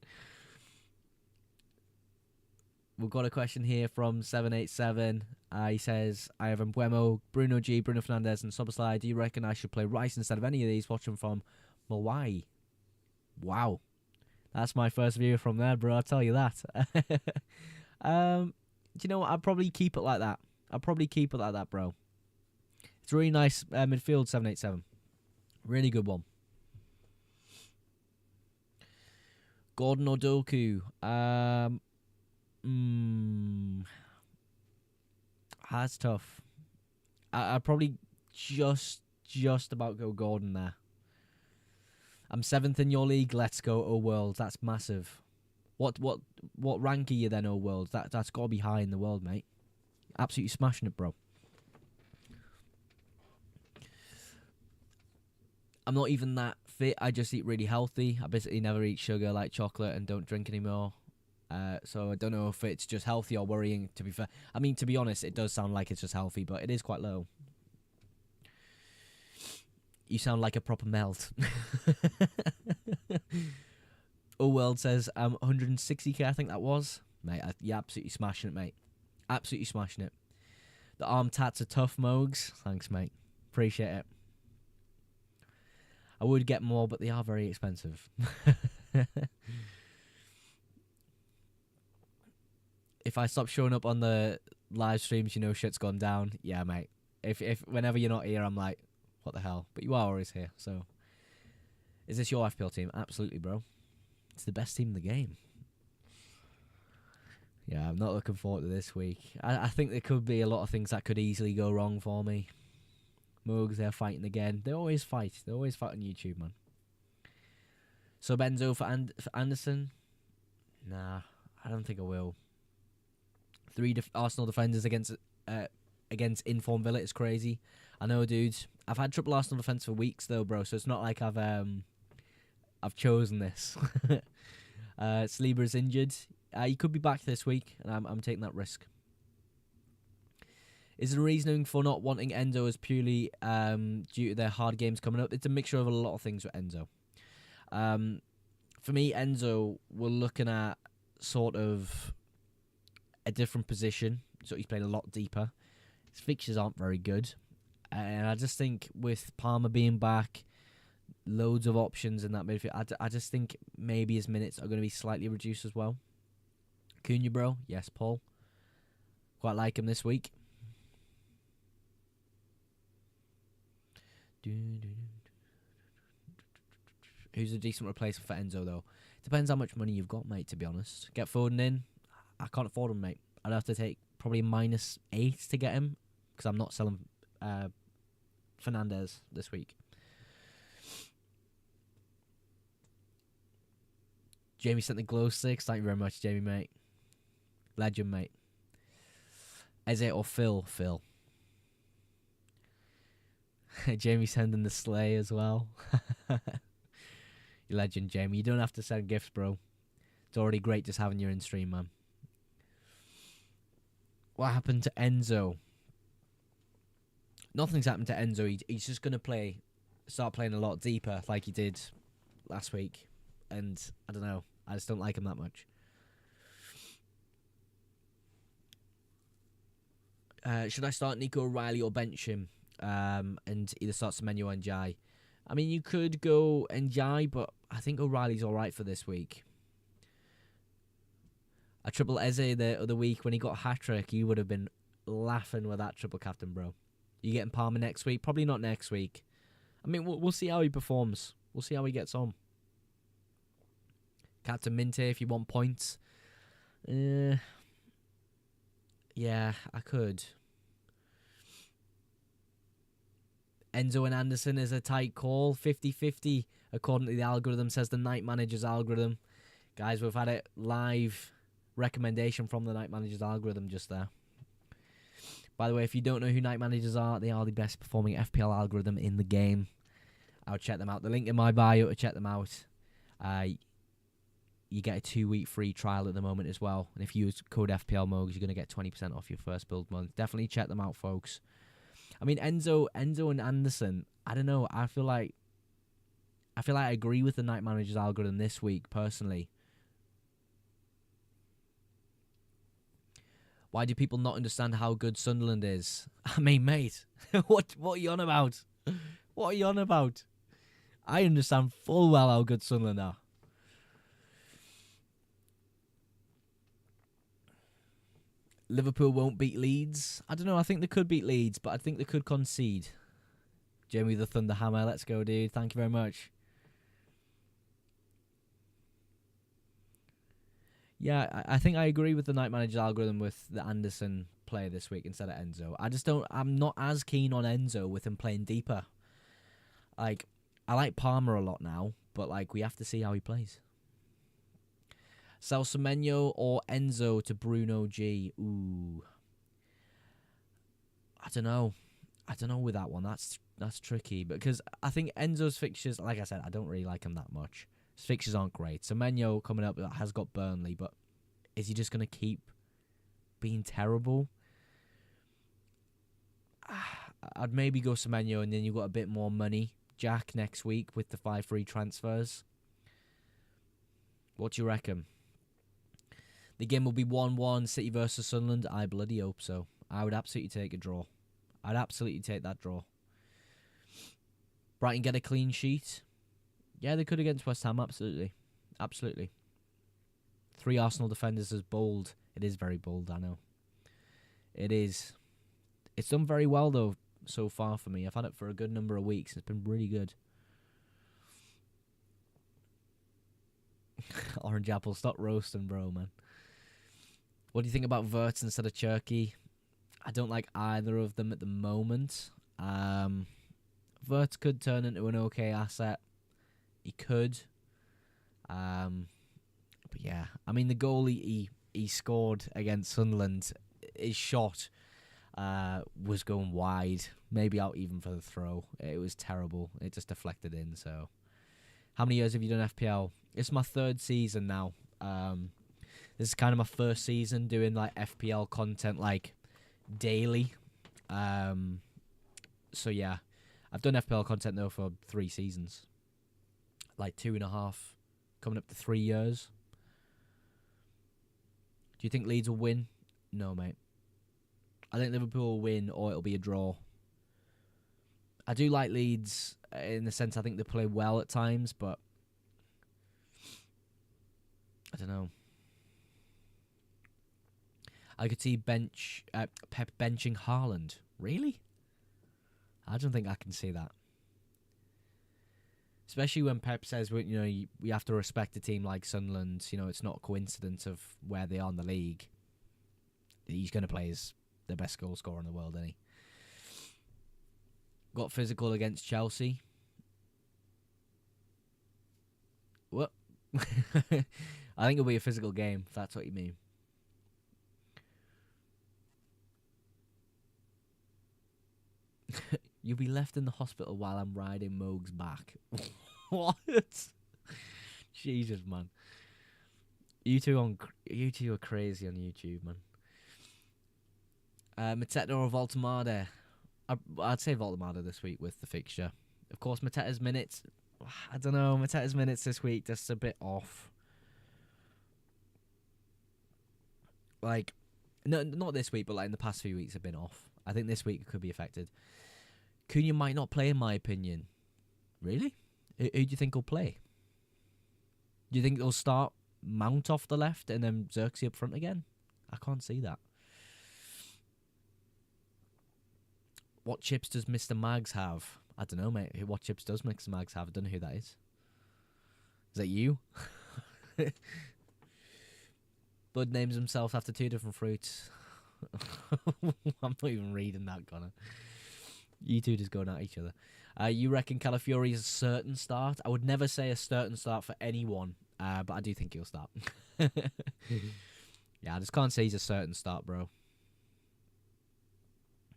We've got a question here from 787. He says, I have Mbuemo, Bruno G, Bruno Fernandes, and Soboslai. Do you reckon I should play Rice instead of any of these? Watching from Hawaii. Wow. That's my first view from there, bro. I'll tell you that. Do you know what? I'd probably keep it like that. Bro. It's a really nice midfield, 787. Really good one. Gordon or Doku? That's tough. I'd probably just about go Gordon there. I'm 7th in your league. Let's go, O World. That's massive. What rank are you then, O World? That's got to be high in the world, mate. Absolutely smashing it, bro. I'm not even that fit. I just eat really healthy. I basically never eat sugar like chocolate and don't drink anymore. So I don't know if it's just healthy or worrying, to be fair. I mean, to be honest, it does sound like it's just healthy, but it is quite low. You sound like a proper melt. O World says 160k, I think that was. Mate, you're absolutely smashing it, mate. Absolutely smashing it. The arm tats are tough, Mogs. Thanks, mate. Appreciate it. I would get more, but they are very expensive. If I stop showing up on the live streams, you know shit's gone down. Yeah, mate. If whenever you're not here, I'm like, what the hell? But you are always here, so. Is this your FPL team? Absolutely, bro. It's the best team in the game. Yeah, I'm not looking forward to this week. I think there could be a lot of things that could easily go wrong for me. Mugs, they're fighting again. They always fight. They always fight on YouTube, man. So Benzo for Anderson? Nah, I don't think I will. 3 Arsenal defenders against informed Villa is crazy. I know, dudes. I've had triple Arsenal defense for weeks, though, bro. So it's not like I've chosen this. Saliba is injured. He could be back this week, and I'm taking that risk. Is the reasoning for not wanting Enzo as purely due to their hard games coming up? It's a mixture of a lot of things with Enzo. For me, Enzo, we're looking at sort of a different position. So he's playing a lot deeper. His fixtures aren't very good. And I just think with Palmer being back, loads of options in that midfield, I just think maybe his minutes are going to be slightly reduced as well. Cunha, bro. Yes, Paul. Quite like him this week. Who's a decent replacement for Enzo, though? Depends how much money you've got, mate, to be honest. Get Foden in. I can't afford him, mate. I'd have to take probably -8 to get him, because I'm not selling Fernandes this week. Jamie sent the glow sticks. Thank you very much, Jamie, mate. Legend, mate. Eze or Phil? Phil. Jamie sending the sleigh as well. You legend, Jamie. You don't have to send gifts, bro. It's already great just having you in stream, man. What happened to Enzo? Nothing's happened to Enzo. He's just going to start playing a lot deeper like he did last week. And I don't know. I just don't like him that much. Should I start Nico O'Reilly or bench him? And either start Semenyo or Njai? I mean, you could go Njai, but I think O'Reilly's alright for this week. I triple Eze the other week when he got a hat-trick. You would have been laughing with that triple captain, bro. You getting Palmer next week? Probably not next week. I mean, we'll see how he performs. We'll see how he gets on. Captain Minte, if you want points. Yeah, I could. Enzo and Anderson is a tight call. 50-50, according to the algorithm, says the Night Manager's algorithm. Guys, we've had a live recommendation from the Night Manager's algorithm just there. By the way, if you don't know who Night Managers are, they are the best performing FPL algorithm in the game. I would check them out. The link in my bio to check them out. you get a 2-week free trial at the moment as well. And if you use code FPL Mogs, you're going to get 20% off your first build month. Definitely check them out, folks. I mean, Enzo and Anderson, I don't know. I feel like I agree with the Night Manager's algorithm this week, personally. Why do people not understand how good Sunderland is? I mean, mate, what are you on about? What are you on about? I understand full well how good Sunderland are. Liverpool won't beat Leeds. I don't know. I think they could beat Leeds, but I think they could concede. Jamie the Thunderhammer, let's go, dude. Thank you very much. Yeah, I think I agree with the Night Manager's algorithm with the Anderson play this week instead of Enzo. I'm not as keen on Enzo with him playing deeper. Like, I like Palmer a lot now, but like we have to see how he plays. Sell Semenyo or Enzo to Bruno G. Ooh. I don't know with that one. That's tricky because I think Enzo's fixtures, like I said, I don't really like him that much. His fixtures aren't great. Semenyo coming up has got Burnley, but is he just going to keep being terrible? I'd maybe go Semenyo, and then you've got a bit more money. Jack next week with the 5 free transfers. What do you reckon? The game will be 1-1, City versus Sunderland. I bloody hope so. I would absolutely take a draw. I'd absolutely take that draw. Brighton get a clean sheet. Yeah, they could against West Ham, absolutely. Absolutely. 3 Arsenal defenders is bold. It is very bold, I know. It is. It's done very well, though, so far for me. I've had it for a good number of weeks. It's been really good. Orange Apple, stop roasting, bro, man. What do you think about Wirtz instead of Cherky? I don't like either of them at the moment. Wirtz could turn into an okay asset. He could. But yeah, I mean, the goal he scored against Sunderland, his shot was going wide, maybe out even for the throw. It was terrible. It just deflected in. So, how many years have you done FPL? It's my 3rd season now. This is kind of my first season doing like FPL content like daily. So yeah, I've done FPL content though for 3 seasons, like 2.5, coming up to 3 years. Do you think Leeds will win? No, mate. I think Liverpool will win, or it'll be a draw. I do like Leeds in the sense I think they play well at times, but I don't know. I could see Pep benching Haaland. Really? I don't think I can see that. Especially when Pep says, we have to respect a team like Sunderland. It's not a coincidence of where they are in the league. He's going to play as the best goal scorer in the world, isn't he? Got physical against Chelsea. What? I think it'll be a physical game, if that's what you mean. You'll be left in the hospital while I'm riding Moog's back. What? Jesus, man. You two are crazy on YouTube, man. Mateta or Voltemade? I'd say Voltemade this week with the fixture. Of course, Mateta's minutes. I don't know. Mateta's minutes this week just a bit off. Like, no, not this week, but like in the past few weeks have been off. I think this week it could be affected. Cunha might not play, in my opinion. Really? Who do you think will play? Do you think they'll start Mount off the left and then Xerxes up front again? I can't see that. What chips does Mr. Mags have? I don't know, mate. What chips does Mr. Mags have? I don't know who that is. Is that you? Bud names himself after 2 different fruits. I'm not even reading that, Connor. You two just going at each other. You reckon Calafiori is a certain start? I would never say a certain start for anyone, but I do think he'll start. Yeah, I just can't say he's a certain start, bro.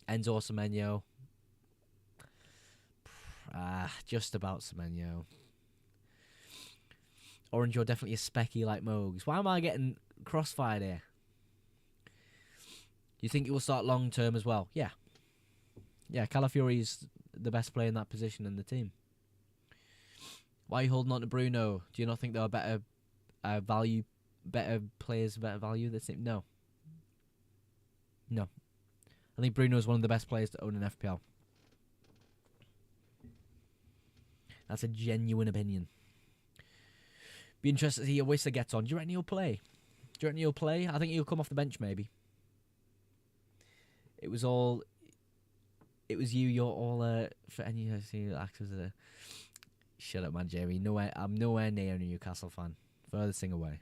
Enzo or Semenyo? Just about Semenyo. Orange, you're definitely a specky like Mogs. Why am I getting crossfired here? You think it will start long term as well? Yeah. Yeah, Calafiori is the best player in that position in the team. Why are you holding on to Bruno? Do you not think there are better better players, better value this team? No. No. I think Bruno is one of the best players to own in FPL. That's a genuine opinion. Be interested to see how Wissa gets on. Do you reckon he'll play? I think he'll come off the bench maybe. It was you. You're all for any actors. Shut up, man, Jamie. I'm nowhere near a Newcastle fan. Furthest thing away.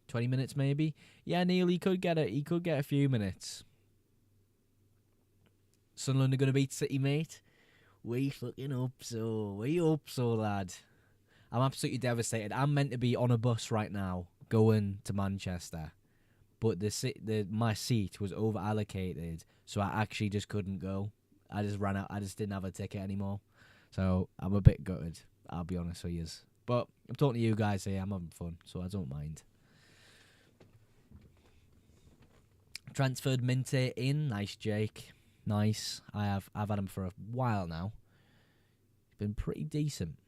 20 minutes maybe. Yeah, Neil, he could get it. He could get a few minutes. Sunderland are going to beat City, mate. We hope so, lad. I'm absolutely devastated. I'm meant to be on a bus right now going to Manchester, but my seat was over allocated, so I actually just couldn't go. I just ran out. I just didn't have a ticket anymore, so I'm a bit gutted. I'll be honest with you. But I'm talking to you guys here. I'm having fun, so I don't mind. Transferred Minte in. Nice, Jake. Nice. I've had him for a while now. He's been pretty decent.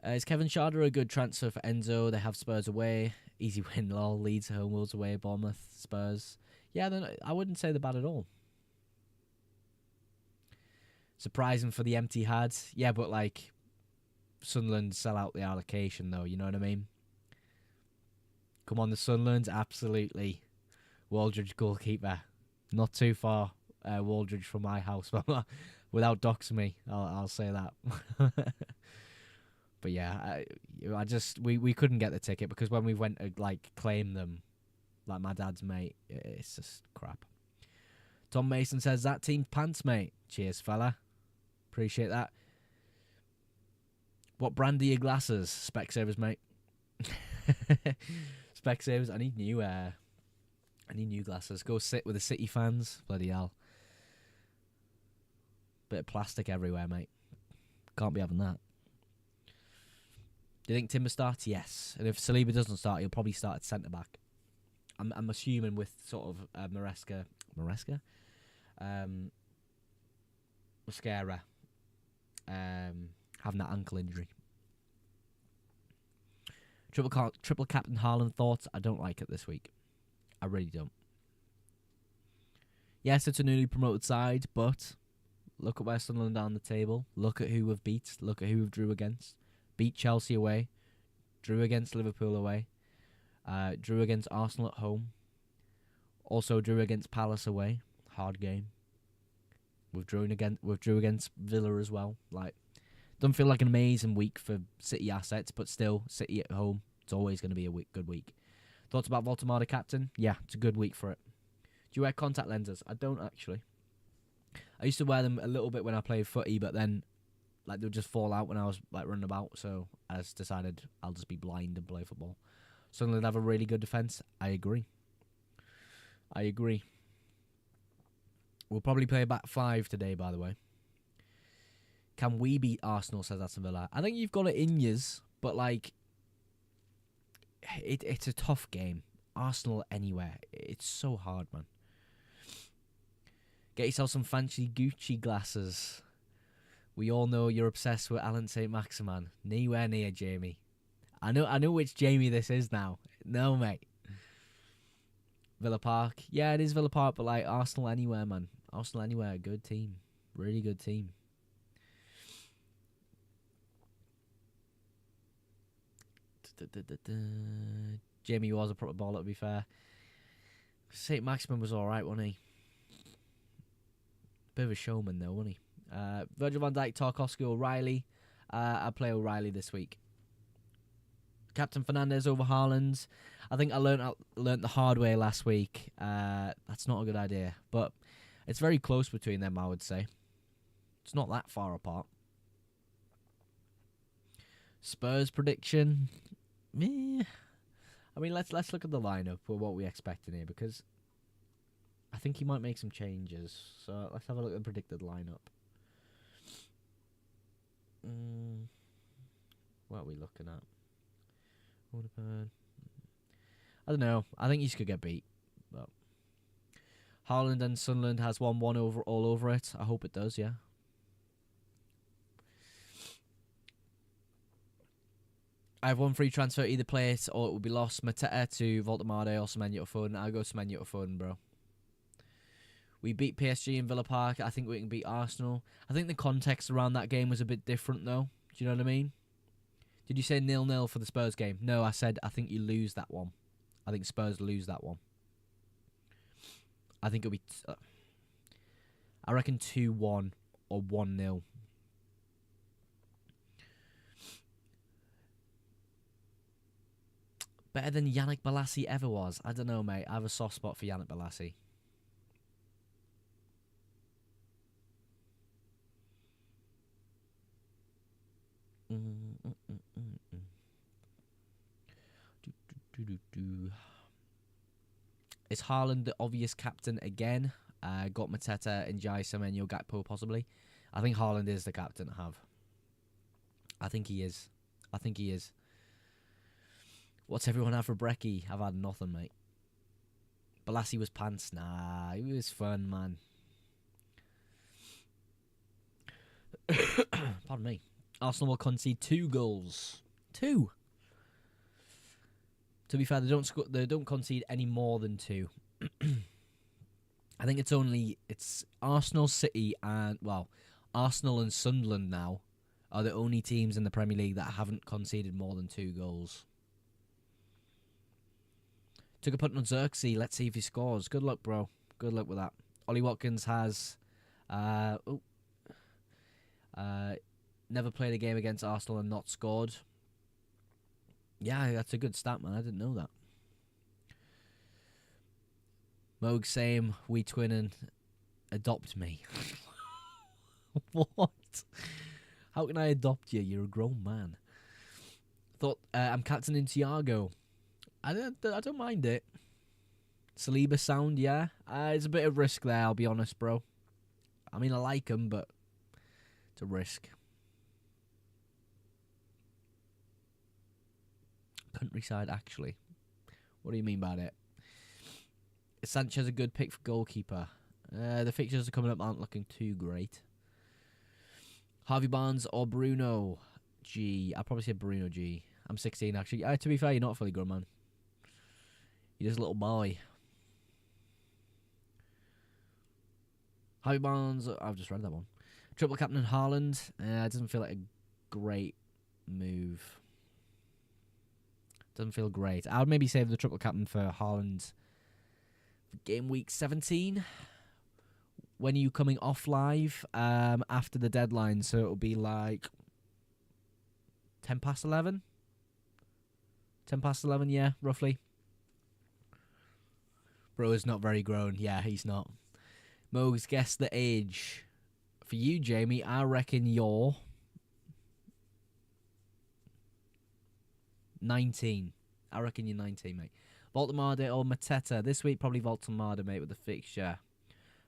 Is Kevin Sharder a good transfer for Enzo? They have Spurs away. Easy win, lol. Leeds home, Wolves away, Bournemouth, Spurs. Yeah, I wouldn't say they're bad at all. Surprising for the empty heads. Yeah, but like Sunderland sell out the allocation though, you know what I mean? Come on, the Sunderland, absolutely. Waldridge goalkeeper. Not too far, Waldridge from my house. Without doxing me, I'll say that. But yeah, we couldn't get the ticket because when we went to like claim them, like my dad's mate, it's just crap. Tom Mason says that team's pants, mate. Cheers, fella. Appreciate that. What brand are your glasses? Specsavers, mate. Specsavers. I need new glasses. Go sit with the City fans. Bloody hell. Bit of plastic everywhere, mate. Can't be having that. Do you think Timber starts? Yes. And if Saliba doesn't start, he'll probably start at centre back. I'm assuming with sort of Maresca, Mascara, having that ankle injury. Triple captain Haaland thoughts. I don't like it this week. I really don't. Yes, it's a newly promoted side, but look at where Sunderland are on the table. Look at who we've beat. Look at who we've drew against. Beat Chelsea away. Drew against Liverpool away. Drew against Arsenal at home. Also drew against Palace away. Hard game. We've drew against Villa as well. Like, doesn't feel like an amazing week for City assets, but still, City at home, it's always going to be a good week. Thoughts about Voldemort captain? Yeah, it's a good week for it. Do you wear contact lenses? I don't actually. I used to wear them a little bit when I played footy, but then like they would just fall out when I was like running about. So I just decided I'll just be blind and play football. Sunderland have a really good defence. I agree. We'll probably play a back five today, by the way. Can we beat Arsenal, says Aston Villa? I think you've got it in yous, but like, it's a tough game. Arsenal anywhere. It's so hard, man. Get yourself some fancy Gucci glasses. We all know you're obsessed with Alan St. Maximan. Nowhere near Jamie. I know which Jamie this is now. No, mate. Villa Park. Yeah, it is Villa Park, but like Arsenal anywhere, man. Arsenal anywhere. Good team. Really good team. Jamie was a proper baller, to be fair. St. Maximin was alright, wasn't he? Bit of a showman, though, wasn't he? Virgil van Dijk, Tarkowski, O'Reilly. I play O'Reilly this week. Captain Fernandez over Haaland. I think I learnt the hard way last week. That's not a good idea. But it's very close between them, I would say. It's not that far apart. Spurs prediction. Meh. I mean, let's look at the lineup for what we expect in here, because I think he might make some changes. So let's have a look at the predicted lineup. What are we looking at? I don't know. I think he could get beat. But Haaland and Sunderland has 1-1 over all over it. I hope it does, yeah. I have one free transfer, either play it or it will be lost. Mateta to Voltemade or Semenyo to Foden. I'll go Semenyo to Foden, bro. We beat PSG in Villa Park. I think we can beat Arsenal. I think the context around that game was a bit different, though. Do you know what I mean? Did you say 0-0 for the Spurs game? No, I said I think you lose that one. I think Spurs lose that one. I think it'll be... I reckon 2-1 or 1-0. Better than Yannick Bolasie ever was. I don't know, mate. I have a soft spot for Yannick Bolasie. Is Haaland the obvious captain again? Got Mateta and Jai Semenyo Gakpo possibly. I think Haaland is the captain to have. I think he is. What's everyone had for brekkie? I've had nothing, mate. Bolasie was pants. Nah, he was fun, man. Pardon me. Arsenal will concede 2 goals. 2. To be fair, they don't concede any more than 2. I think it's Arsenal, City, and Arsenal and Sunderland now are the only teams in the Premier League that haven't conceded more than 2 goals. Took a punt on Xerxes. Let's see if he scores. Good luck, bro. Good luck with that. Ollie Watkins has never played a game against Arsenal and not scored. Yeah, that's a good stat, man. I didn't know that. Moog same, we twin and adopt me. What? How can I adopt you? You're a grown man. Thought I'm captaining Thiago. I don't mind it. Saliba sound, yeah. It's a bit of risk there, I'll be honest, bro. I mean, I like him, but it's a risk. Countryside, actually. What do you mean by that? Is Sanchez a good pick for goalkeeper? The fixtures are coming up aren't looking too great. Harvey Barnes or Bruno G? I'll probably say Bruno G. I'm 16, actually. To be fair, you're not fully grown, man. You're just a little boy. Harvey Barnes, I've just read that one. Triple captain Haaland. It doesn't feel like a great move. Doesn't feel great. I would maybe save the triple captain for Haaland for game week 17. When are you coming off live? After the deadline, so it'll be like 10 past 11? 10 past 11, yeah, roughly. Bro is not very grown. Yeah, he's not. Mogs, guess the age. For you, Jamie, I reckon you're 19. I reckon you're 19, mate. Voltemade or Mateta. This week, probably Voltemade, mate, with the fixture.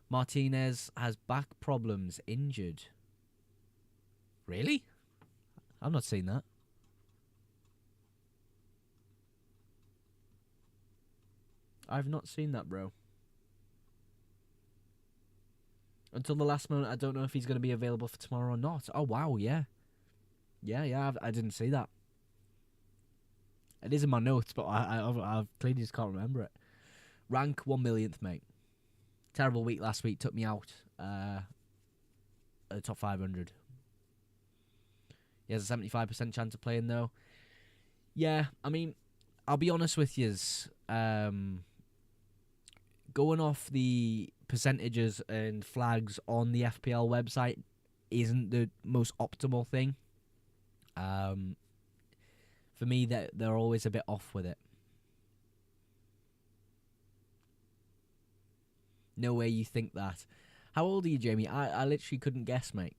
Martinez has back problems. Injured. Really? I've not seen that. I've not seen that, bro. Until the last moment, I don't know if he's going to be available for tomorrow or not. Oh, wow, yeah. Yeah, I didn't see that. It is in my notes, but I clearly just can't remember it. Rank 1 millionth, mate. Terrible week last week. Took me out at the top 500. He has a 75% chance of playing, though. Yeah, I mean, I'll be honest with yous. Going off the percentages and flags on the FPL website isn't the most optimal thing. For me, they're always a bit off with it. No way you think that. How old are you, Jamie? I literally couldn't guess, mate.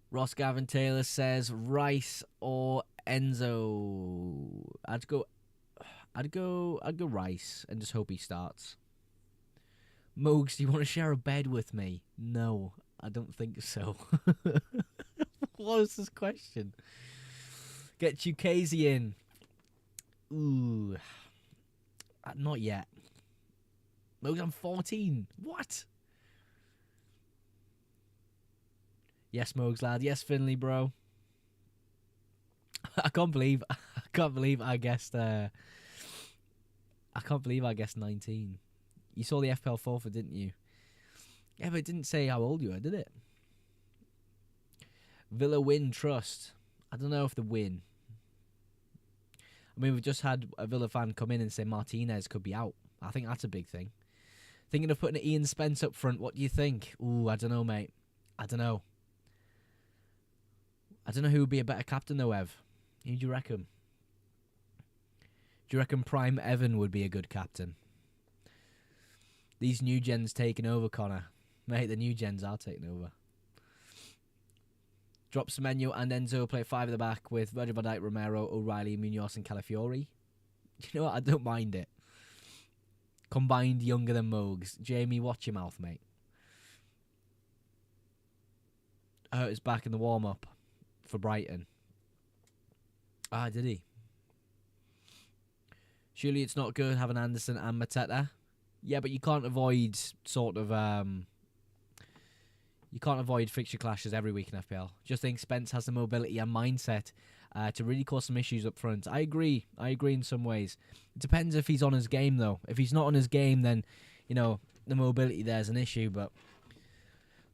Ross Gavin Taylor says Rice or Enzo. I'd go Rice and just hope he starts. Mogs, do you want to share a bed with me? No. I don't think so. What was this question? Get Chukwueze in. Ooh. Not yet. Mo's on 14. What? Yes, Mogs lad. Yes, Finley, bro. I can't believe I guessed I can't believe I guessed 19. You saw the FPL forfeit, didn't you? Yeah, but it didn't say how old you were, did it? Villa win trust. I don't know if the win. I mean, we've just had a Villa fan come in and say Martinez could be out. I think that's a big thing. Thinking of putting Ian Spence up front. What do you think? Ooh, I don't know, mate. I don't know. I don't know who would be a better captain, though, Ev. Who do you reckon? Do you reckon Prime Evan would be a good captain? These new gens taking over, Connor. Mate, the new gens are taking over. Drop Semenyo and Enzo play 5 at the back with Virgil van Dijk, Romero, O'Reilly, Munoz and Calafiori. You know what? I don't mind it. Combined younger than Mogs. Jamie, watch your mouth, mate. Hurt is back in the warm-up for Brighton. Ah, did he? Surely it's not good having Anderson and Mateta. Yeah, but you can't avoid you can't avoid fixture clashes every week in FPL. Just think Spence has the mobility and mindset to really cause some issues up front. I agree in some ways. It depends if he's on his game, though. If he's not on his game, then, you know, the mobility there's an issue. But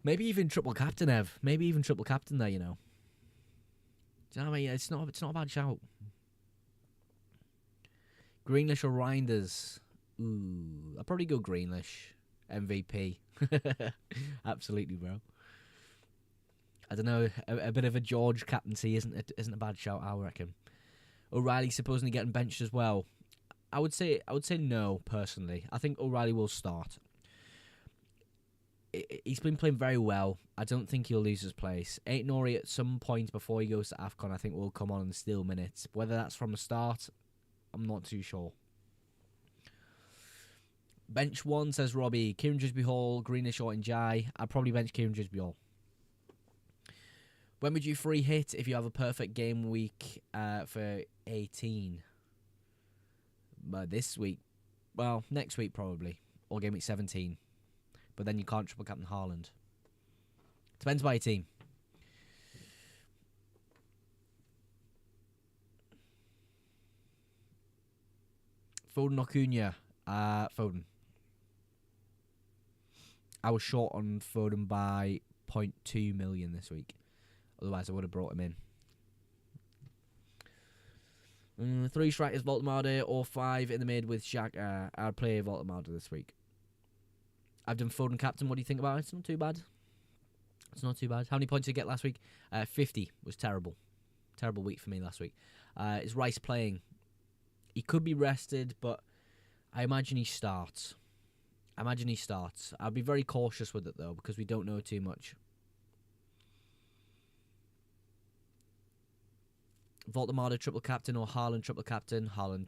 maybe even triple captain, Ev. Maybe even triple captain there, you know. Do you know what I mean? It's not a bad shout. Greenish or Reinders? Ooh, I'll probably go Greenish. MVP. Absolutely, bro. I don't know. A bit of a George captaincy isn't a bad shout, I reckon. O'Reilly supposedly getting benched as well. I would say no, personally. I think O'Reilly will start. He's been playing very well. I don't think he'll lose his place. Nori at some point before he goes to AFCON, I think will come on and steal minutes. Whether that's from the start, I'm not too sure. Bench 1, says Robbie. Kieran Drisby Hall, Greenish or Njai. I'd probably bench Kieran Drisby Hall. When would you free hit if you have a perfect game week for 18? This week. Well, next week probably. Or game week 17. But then you can't triple captain Haaland. Depends by your team. Foden or Cunha? Foden. I was short on Foden by 0.2 million this week. Otherwise, I would have brought him in. 3 strikers, Voltemade, or 5 in the mid with Xhaka. I'd play Voltemade this week. I've done Foden captain. What do you think about it? It's not too bad. It's not too bad. How many points did you get last week? 50 was terrible. Terrible week for me last week. Is Rice playing? He could be rested, but I imagine he starts. I'll be very cautious with it, though, because we don't know too much. Voltemade triple captain or Haaland triple captain? Haaland.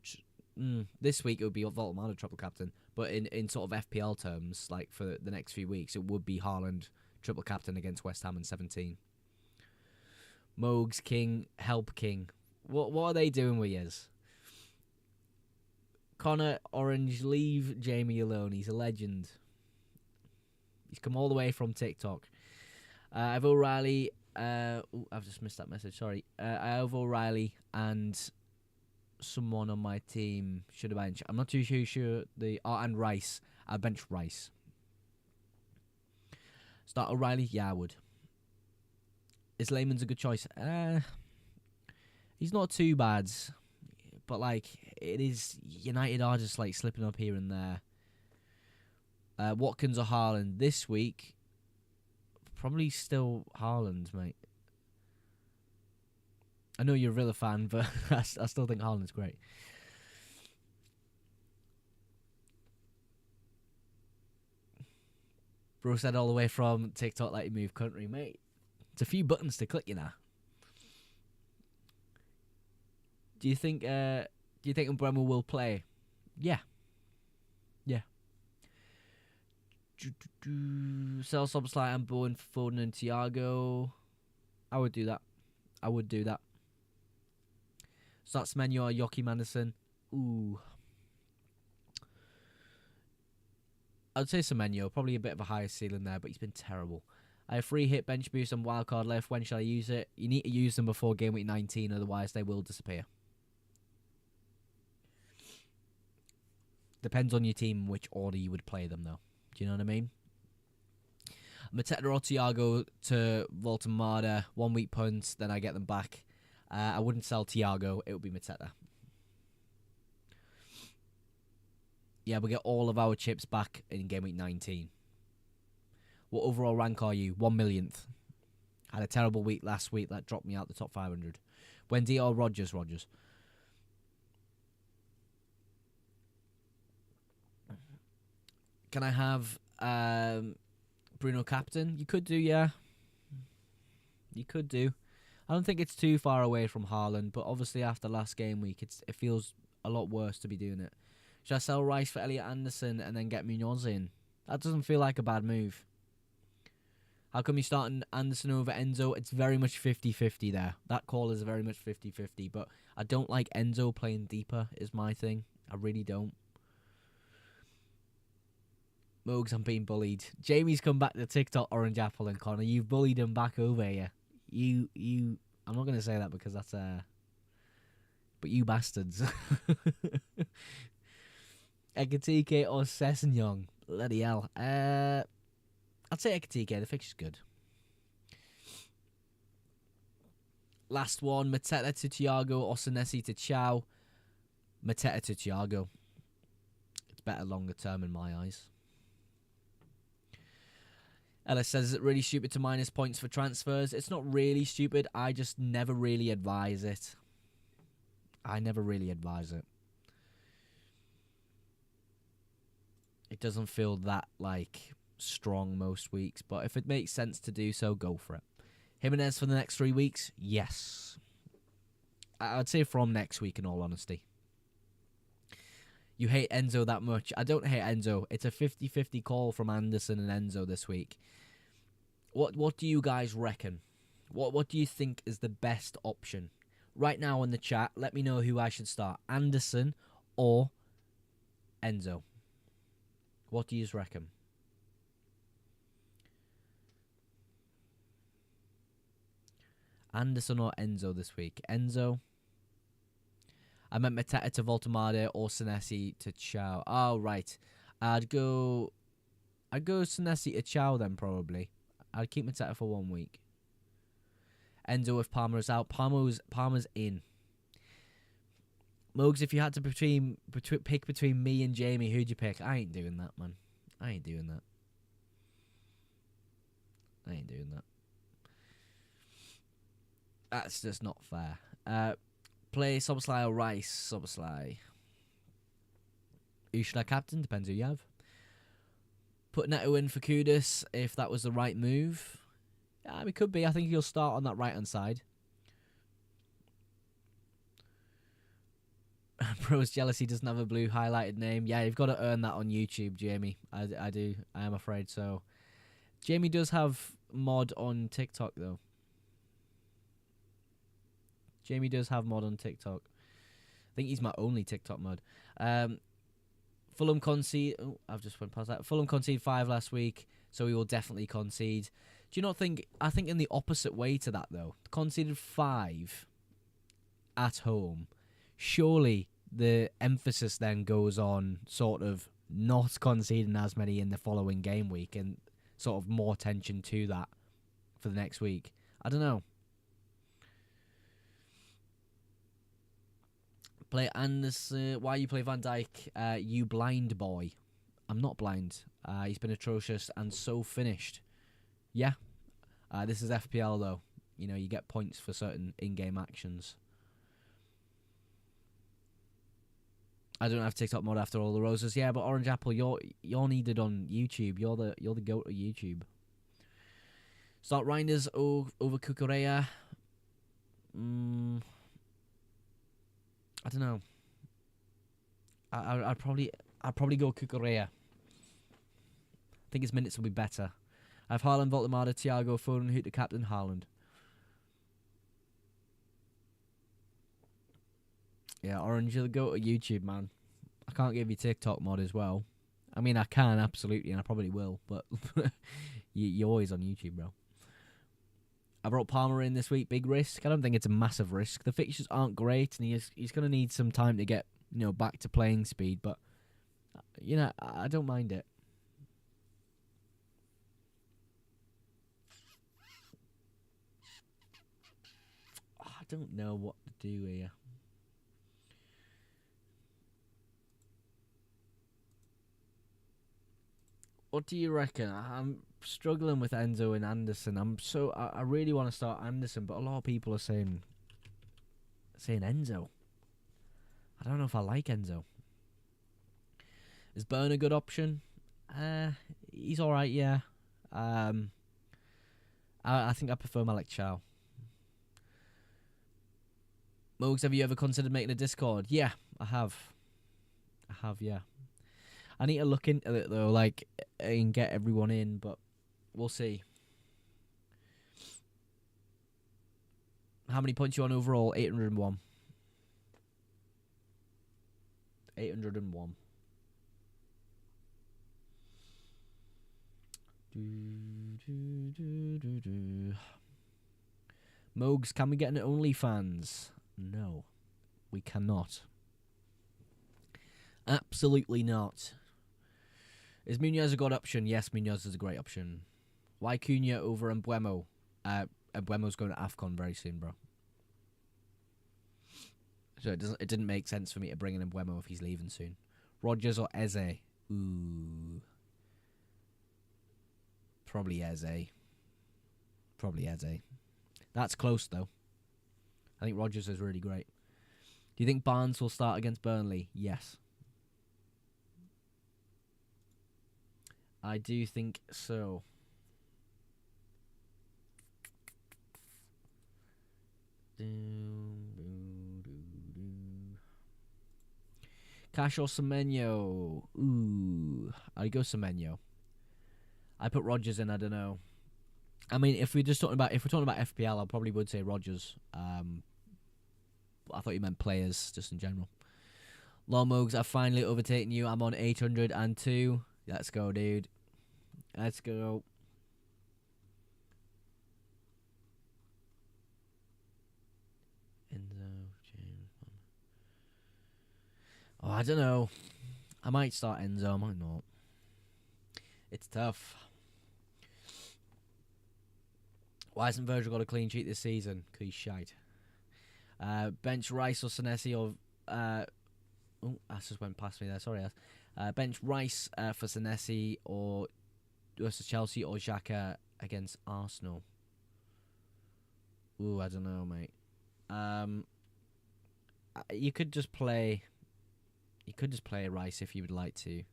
This week it would be Voltemade triple captain, but in sort of FPL terms, like for the next few weeks, it would be Haaland triple captain against West Ham in 17. Mogs King, help King. What are they doing with yous? Connor Orange, leave Jamie alone. He's a legend. He's come all the way from TikTok. I've O'Reilly. I've just missed that message. Sorry. I have O'Reilly and someone on my team should have benched. I'm not too sure. And Rice. I bench Rice. Start O'Reilly. Yeah, I would. Is Lehman's a good choice? He's not too bad. But, like, it is... United are just, like, slipping up here and there. Watkins or Haaland this week? Probably still Haaland, mate. I know you're a Villa fan, but I still think Haaland's great. Bro said all the way from TikTok like you move country, mate. It's a few buttons to click, you know. Do you think Mbeumo will play? Yeah. Sell Soboslai and Bowen for Foden and Thiago. I would do that. I would do that. So that's Semenyo or Joachim Anderson. Ooh. I'd say Semenyo. Probably a bit of a higher ceiling there, but he's been terrible. I have free hit, bench boost, and wildcard left. When shall I use it? You need to use them before game week 19, otherwise they will disappear. Depends on your team in which order you would play them, though. Do you know what I mean? Mateta or Thiago to Voltemada. 1 week punt, then I get them back. I wouldn't sell Thiago. It would be Mateta. Yeah, we get all of our chips back in game week 19. What overall rank are you? 1 millionth. Had a terrible week last week. That dropped me out the top 500. Wendy or Rogers? Rogers. Can I have Bruno captain? You could do, yeah. You could do. I don't think it's too far away from Haaland, but obviously after last game week, it feels a lot worse to be doing it. Should I sell Rice for Elliot Anderson and then get Munoz in? That doesn't feel like a bad move. How come you're starting Anderson over Enzo? It's very much 50-50 there. That call is very much 50-50, but I don't like Enzo playing deeper is my thing. I really don't. Mogs, I'm being bullied. Jamie's come back to TikTok, Orange Apple and Connor. You've bullied him back over here. You. I'm not going to say that because that's but you bastards. Ekatike or Sessegnon? Bloody hell. I'd say Ekatike. The fixture's good. Last one. Mateta to Thiago or Senesi to Chow. Mateta to Thiago. It's better longer term in my eyes. Ellis says, is it really stupid to minus points for transfers? It's not really stupid. I just never really advise it. I never really advise it. It doesn't feel that, strong most weeks. But if it makes sense to do so, go for it. Jimenez for the next 3 weeks? Yes. I'd say from next week, in all honesty. You hate Enzo that much. I don't hate Enzo. It's a 50-50 call from Anderson and Enzo this week. What do you guys reckon? What do you think is the best option? Right now in the chat, let me know who I should start. Anderson or Enzo. What do you reckon? Anderson or Enzo this week? Enzo. I meant Mateta to Voltemade or Senesi to Chow. Oh, right. I'd go Senesi to Chow then, probably. I'd keep Mateta for 1 week. Enzo if Palmer is out. Palmer's in. Mogs, if you had to pick between me and Jamie, who'd you pick? I ain't doing that, man. I ain't doing that. That's just not fair. Play Soboslai or Rice? Soboslai. Who should I captain? Depends who you have. Put Neto in for Kudus if that was the right move. Yeah, it could be. I think he'll start on that right-hand side. Bro's jealousy doesn't have a blue highlighted name. Yeah, you've got to earn that on YouTube, Jamie. I do. I am afraid so. Jamie does have mod on TikTok, though. Jamie does have mod on TikTok. I think he's my only TikTok mod. Fulham concede. Oh, I've just went past that. Fulham concede 5 last week, so we will definitely concede. Do you not think? I think in the opposite way to that, though. Conceded 5 at home. Surely the emphasis then goes on sort of not conceding as many in the following game week and sort of more attention to that for the next week. I don't know. Play Anderson. Why you play Van Dijk? You blind boy. I'm not blind. He's been atrocious and so finished. Yeah. This is FPL though. You know, you get points for certain in-game actions. I don't have TikTok mod after all the roses. Yeah, but Orange Apple, you're needed on YouTube. You're the goat of YouTube. Start Reinders over Cucurella. I don't know. I'd probably go Cucurella. think his minutes will be better. I have Haaland, Voltemada, Thiago, Foden, who the captain, Haaland. Yeah, Orange, you'll go to YouTube, man. I can't give you TikTok mod as well. I mean, I can, absolutely, and I probably will, but you're always on YouTube, bro. I brought Palmer in this week. Big risk. I don't think it's a massive risk. The fixtures aren't great, and he's going to need some time to get back to playing speed. But I don't mind it. I don't know what to do here. What do you reckon? I'm struggling with Enzo and Anderson. I really want to start Anderson, but a lot of people are saying Enzo. I don't know if I like Enzo. Is Burn a good option? He's all right, yeah. I think I prefer Malik Chow. Mogs, have you ever considered making a Discord? Yeah, I have. Yeah. I need to look into it though, and get everyone in, but we'll see. How many points you on overall? 801. 801. Mogs, can we get an OnlyFans? No, we cannot. Absolutely not. Is Munoz a good option? Yes, Munoz is a great option. Why Cunha over Mbuemo? Mbuemo's going to AFCON very soon, bro. So it didn't make sense for me to bring in Mbuemo if he's leaving soon. Rodgers or Eze? Ooh. Probably Eze. That's close, though. I think Rodgers is really great. Do you think Barnes will start against Burnley? Yes. I do think so. Cash or Semenyo? Ooh, I'd go Semenyo. I put Rodgers in. I don't know. I mean, if we're talking about FPL, I probably would say Rodgers. I thought you meant players, just in general. Lawmogs, I've finally overtaken you. I'm on 802. Let's go, dude. Let's go. Enzo, James. Oh, I don't know. I might start Enzo. I might not. It's tough. Why hasn't Virgil got a clean sheet this season? Because he's shite. Bench Rice or Senesi or... oh, that just went past me there. Sorry. Bench Rice for Senesi or versus Chelsea or Xhaka against Arsenal. Ooh, I don't know, mate. You could just play Rice if you would like to.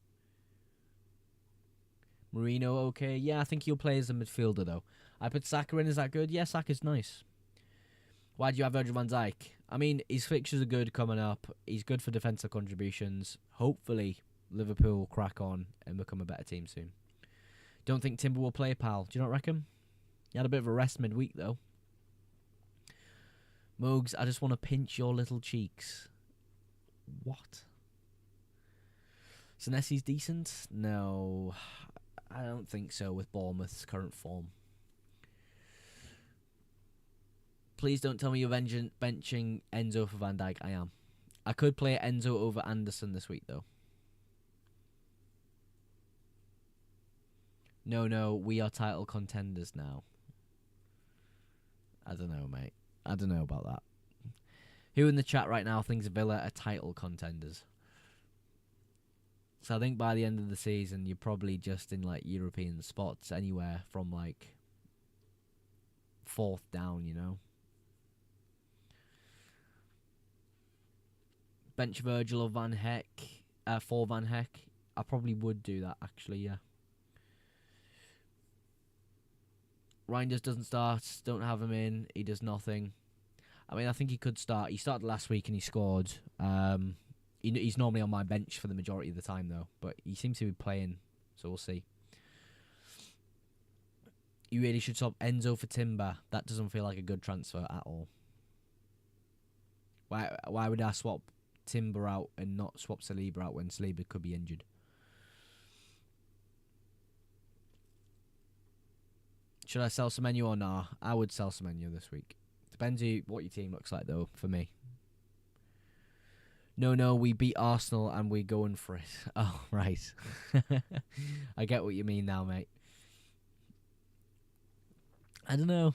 Marino, okay. Yeah, I think he'll play as a midfielder, though. I put Saka in. Is that good? Yeah, Saka's nice. Why do you have Virgil van Dijk? I mean, his fixtures are good coming up. He's good for defensive contributions. Hopefully, Liverpool will crack on and become a better team soon. Don't think Timber will play, pal. Do you not reckon? He had a bit of a rest midweek, though. Mogs, I just want to pinch your little cheeks. What? Senesi's decent? No, I don't think so with Bournemouth's current form. Please don't tell me you're benching Enzo for Van Dijk. I am. I could play Enzo over Anderson this week, though. No, we are title contenders now. I don't know, mate. I don't know about that. Who in the chat right now thinks Villa are title contenders? So I think by the end of the season, you're probably just in European spots anywhere from 4th down, you know? Bench Virgil or Van Heck for Van Heck. I probably would do that, actually, yeah. Reinders doesn't start. Don't have him in. He does nothing. I mean, I think he could start. He started last week and he scored. He's normally on my bench for the majority of the time, though. But he seems to be playing, so we'll see. You really should swap Enzo for Timber. That doesn't feel like a good transfer at all. Why would I swap Timber out and not swap Saliba out when Saliba could be injured? Should I sell Semenyo or nah? I would sell Semenyo this week. Depends what your team looks like, though, for me. No, we beat Arsenal and we're going for it. Oh, right. I get what you mean now, mate. I don't know.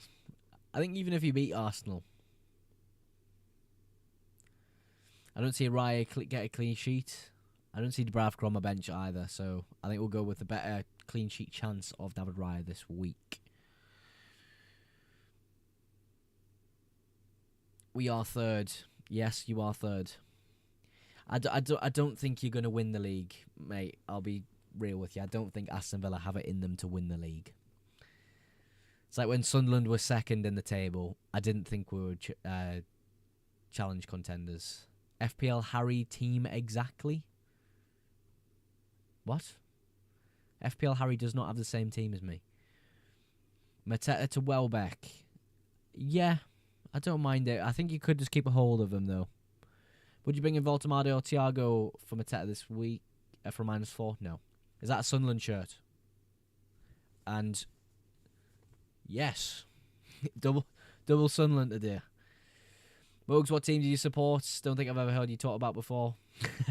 I think even if you beat Arsenal, I don't see Raya get a clean sheet. I don't see Dubravka on my bench either, so I think we'll go with the better clean sheet chance of David Raya this week. We are third. Yes, you are third. I don't think you're going to win the league, mate. I'll be real with you. I don't think Aston Villa have it in them to win the league. It's like when Sunderland was second in the table, I didn't think we would challenge contenders. FPL Harry team exactly? What? FPL Harry does not have the same team as me. Mateta to Welbeck. Yeah, I don't mind it. I think you could just keep a hold of him, though. Would you bring in Voltemade or Thiago for Mateta this week for -4? No. Is that a Sunderland shirt? And yes, double Sunderland today. Mugs, what team do you support? Don't think I've ever heard you talk about before.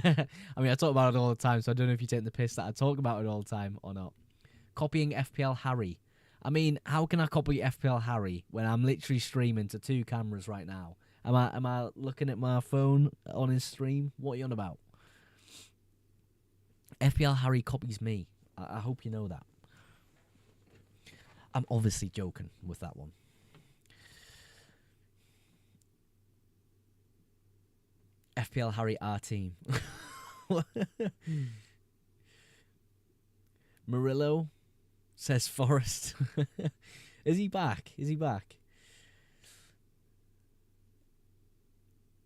I mean, I talk about it all the time, so I don't know if you take the piss that I talk about it all the time or not. Copying FPL Harry. I mean, how can I copy FPL Harry when I'm literally streaming to 2 cameras right now? Am I looking at my phone on his stream? What are you on about? FPL Harry copies me. I hope you know that. I'm obviously joking with that one. FPL Harry, our team. Murillo says Forest. Is he back?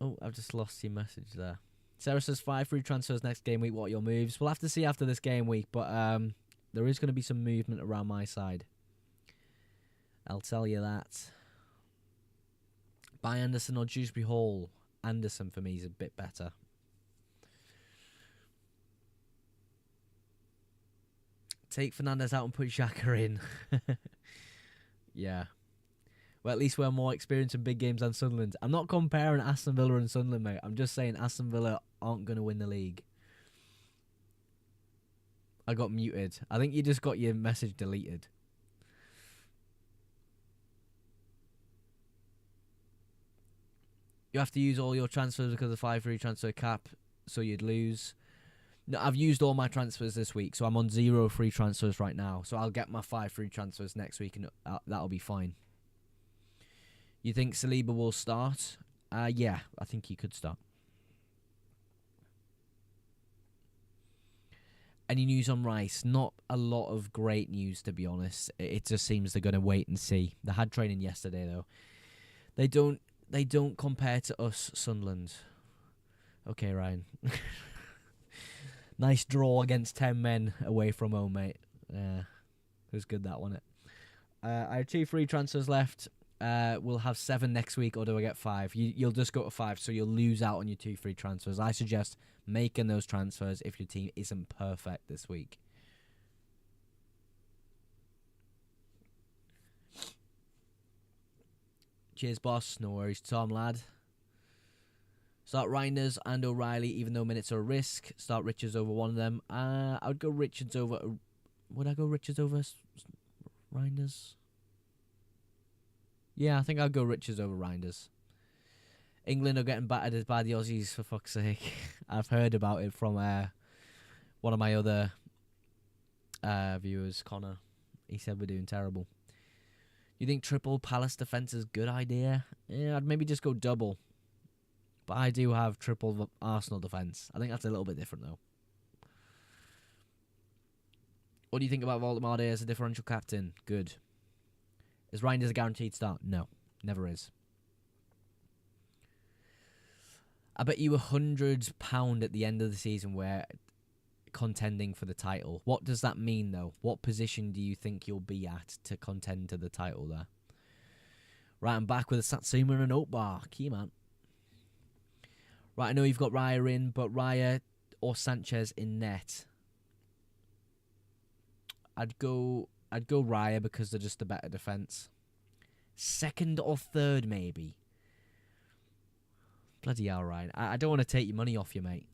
Oh, I've just lost your message there. Sarah says 5 free transfers next game week. What are your moves? We'll have to see after this game week, but there is going to be some movement around my side. I'll tell you that. Buy Anderson or Dewsbury Hall. Anderson for me is a bit better. Take Fernandez out and put Xhaka in. Yeah. Well, at least we're more experienced in big games than Sunderland. I'm not comparing Aston Villa and Sunderland, mate. I'm just saying Aston Villa aren't going to win the league. I got muted. I think you just got your message deleted. You have to use all your transfers because of the 5 free transfer cap, so you'd lose. No, I've used all my transfers this week, so I'm on 0 free transfers right now. So I'll get my 5 free transfers next week, and that'll be fine. You think Saliba will start? Yeah, I think he could start. Any news on Rice? Not a lot of great news, to be honest. It just seems they're going to wait and see. They had training yesterday, though. They don't compare to us, Sunderland. Okay, Ryan. Nice draw against 10 men away from home, mate. It was good, that, wasn't it? I have 2 free transfers left. We'll have 7 next week, or do I get 5? You'll just go to 5, so you'll lose out on your 2 free transfers. I suggest making those transfers if your team isn't perfect this week. Cheers, boss. No worries, Tom, lad. Start Reinders and O'Reilly, even though minutes are a risk. Start Richards over one of them. I would go Richards over... Would I go Richards over Reinders? Yeah, I think I'll go Richards over Reinders. England are getting battered by the Aussies, for fuck's sake. I've heard about it from one of my other viewers, Connor. He said we're doing terrible. You think triple Palace defence is a good idea? Yeah, I'd maybe just go double. But I do have triple Arsenal defence. I think that's a little bit different, though. What do you think about Voltemade as a differential captain? Good. Is Reinders a guaranteed start? No, never is. I bet you £100 at the end of the season where contending for the title. What does that mean, though? What position do you think you'll be at to contend to the title there? Right, I'm back with a Satsuma and an Oat Bar. Key man. Right, I know you've got Raya in, but Raya or Sanchez in net. I'd go Raya because they're just a better defence. Second or third, maybe. Bloody hell, Ryan. I don't want to take your money off you, mate.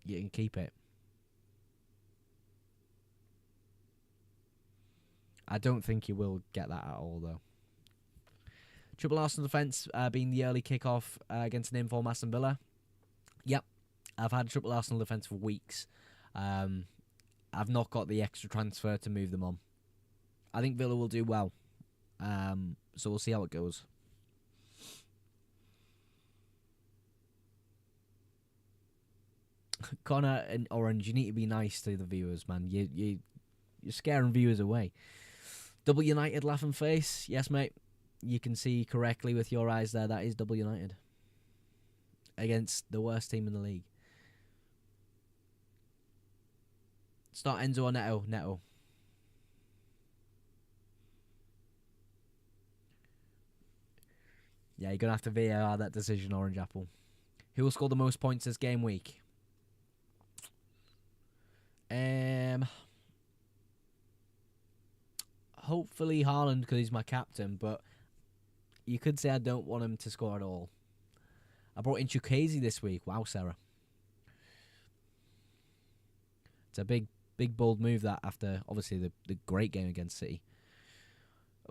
You can keep it. I don't think you will get that at all, though. Triple Arsenal defence being the early kickoff against an inform Aston Villa. Yep, I've had triple Arsenal defence for weeks. I've not got the extra transfer to move them on. I think Villa will do well. So we'll see how it goes. Connor and Orange, you need to be nice to the viewers, man. You're scaring viewers away. Double United laughing face. Yes, mate. You can see correctly with your eyes there. That is Double United. Against the worst team in the league. Start Enzo or Neto? Neto. Yeah, you're going to have to VAR that decision, Orange Apple. Who will score the most points this game week? Hopefully Haaland because he's my captain, but you could say I don't want him to score at all. I brought in Chukwueze this week. Wow, Sarah. It's a big, bold move that after, obviously, the great game against City.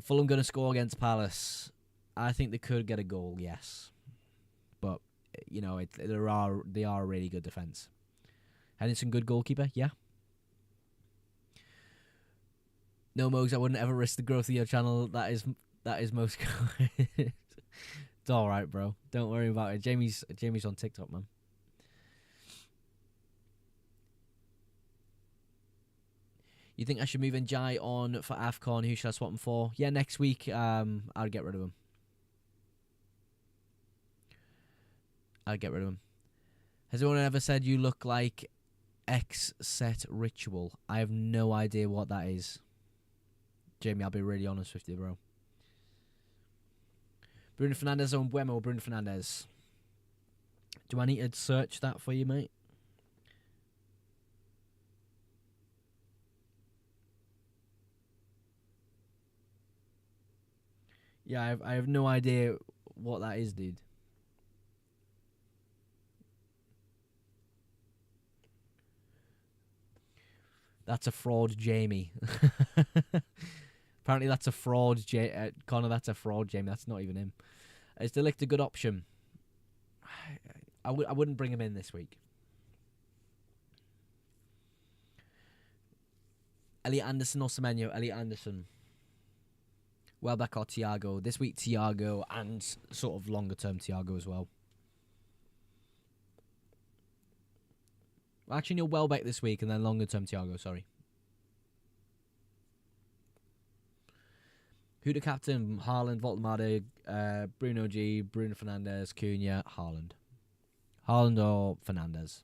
Fulham going to score against Palace. I think they could get a goal, yes. But, you know, they are a really good defence. Henderson, good goalkeeper, yeah. No, Mogs, I wouldn't ever risk the growth of your channel. That is most... It's alright, bro. Don't worry about it. Jamie's on TikTok, man. You think I should move Njai on for AFCON? Who should I swap him for? Yeah, next week, I'll get rid of him. Has anyone ever said you look like X-Set Ritual? I have no idea what that is. Jamie, I'll be really honest with you, bro. Bruno Fernandes or Buemo? Bruno Fernandes. Do I need to search that for you, mate? Yeah, I have no idea what that is, dude. That's a fraud, Jamie. Apparently that's a fraud, Connor. That's a fraud, Jamie. That's not even him. Is De Ligt a good option? I wouldn't bring him in this week. Elliot Anderson or Semenyo? Elliot Anderson. Welbeck or Thiago? This week Thiago and sort of longer term Thiago as well. Actually, no, Welbeck this week and then longer term Thiago, sorry. Who the captain? Haaland, Voltemade, Bruno G, Bruno Fernandes, Cunha, Haaland. Haaland or Fernandes.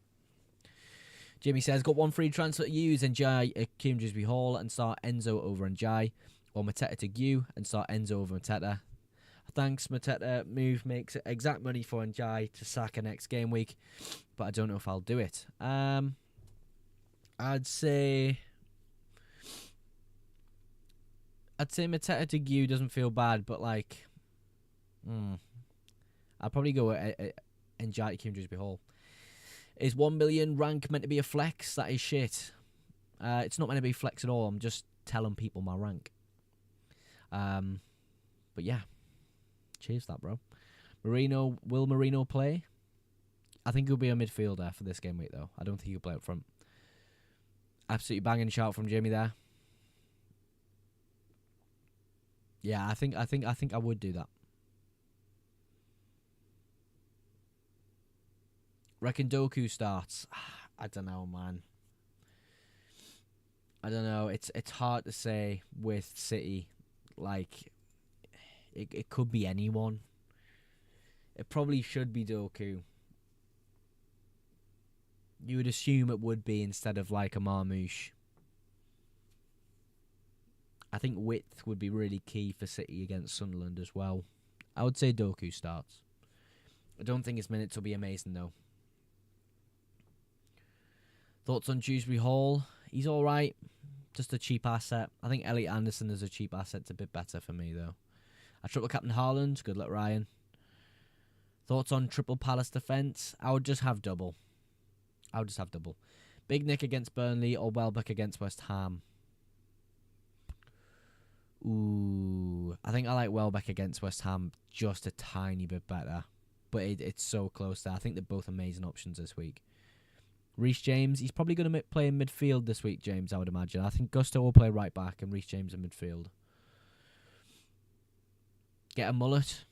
Jimmy says, got one free transfer to use, Njai at Kimsby Hall and start Enzo over Njai. Or Mateta to Gu and start Enzo over Mateta. Thanks, Mateta. Move makes exact money for Njai to Saka next game week, but I don't know if I'll do it. I'd say Mateta to Gu doesn't feel bad, but like, I'd probably go Njai to Kimsby Hall. Is 1 million rank meant to be a flex? That is shit. It's not meant to be flex at all. I'm just telling people my rank. But yeah, cheers that, bro. Will Marino play? I think he'll be a midfielder for this game week, though. I don't think he'll play up front. Absolutely banging shout from Jamie there. Yeah, I think I would do that. Reckon Doku starts. I don't know, man. I don't know. It's hard to say with City. Like, it could be anyone. It probably should be Doku. You would assume it would be instead of like a Marmouche. I think width would be really key for City against Sunderland as well. I would say Doku starts. I don't think his minutes will be amazing though. Thoughts on Dewsbury Hall? He's alright. Just a cheap asset. I think Elliot Anderson is a cheap asset. It's a bit better for me though. I triple captain Haaland. Good luck, Ryan. Thoughts on triple Palace defence? I would just have double. Big Nick against Burnley or Welbeck against West Ham? Ooh, I think I like Welbeck against West Ham just a tiny bit better. But it's so close there. I think they're both amazing options this week. Reece James, he's probably going to play in midfield this week, James, I would imagine. I think Gusto will play right back and Reece James in midfield. Get a mullet.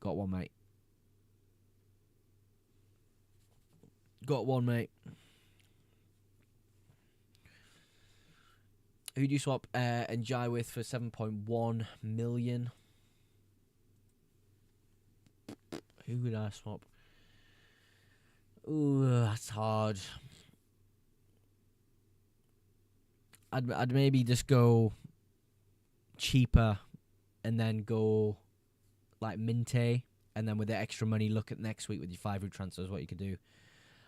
Got one, mate. Who do you swap Njai with for 7.1 million? Who would I swap? Ooh, that's hard. I'd maybe just go cheaper and then go like Minte, and then with the extra money look at next week with your 5 transfers what you could do.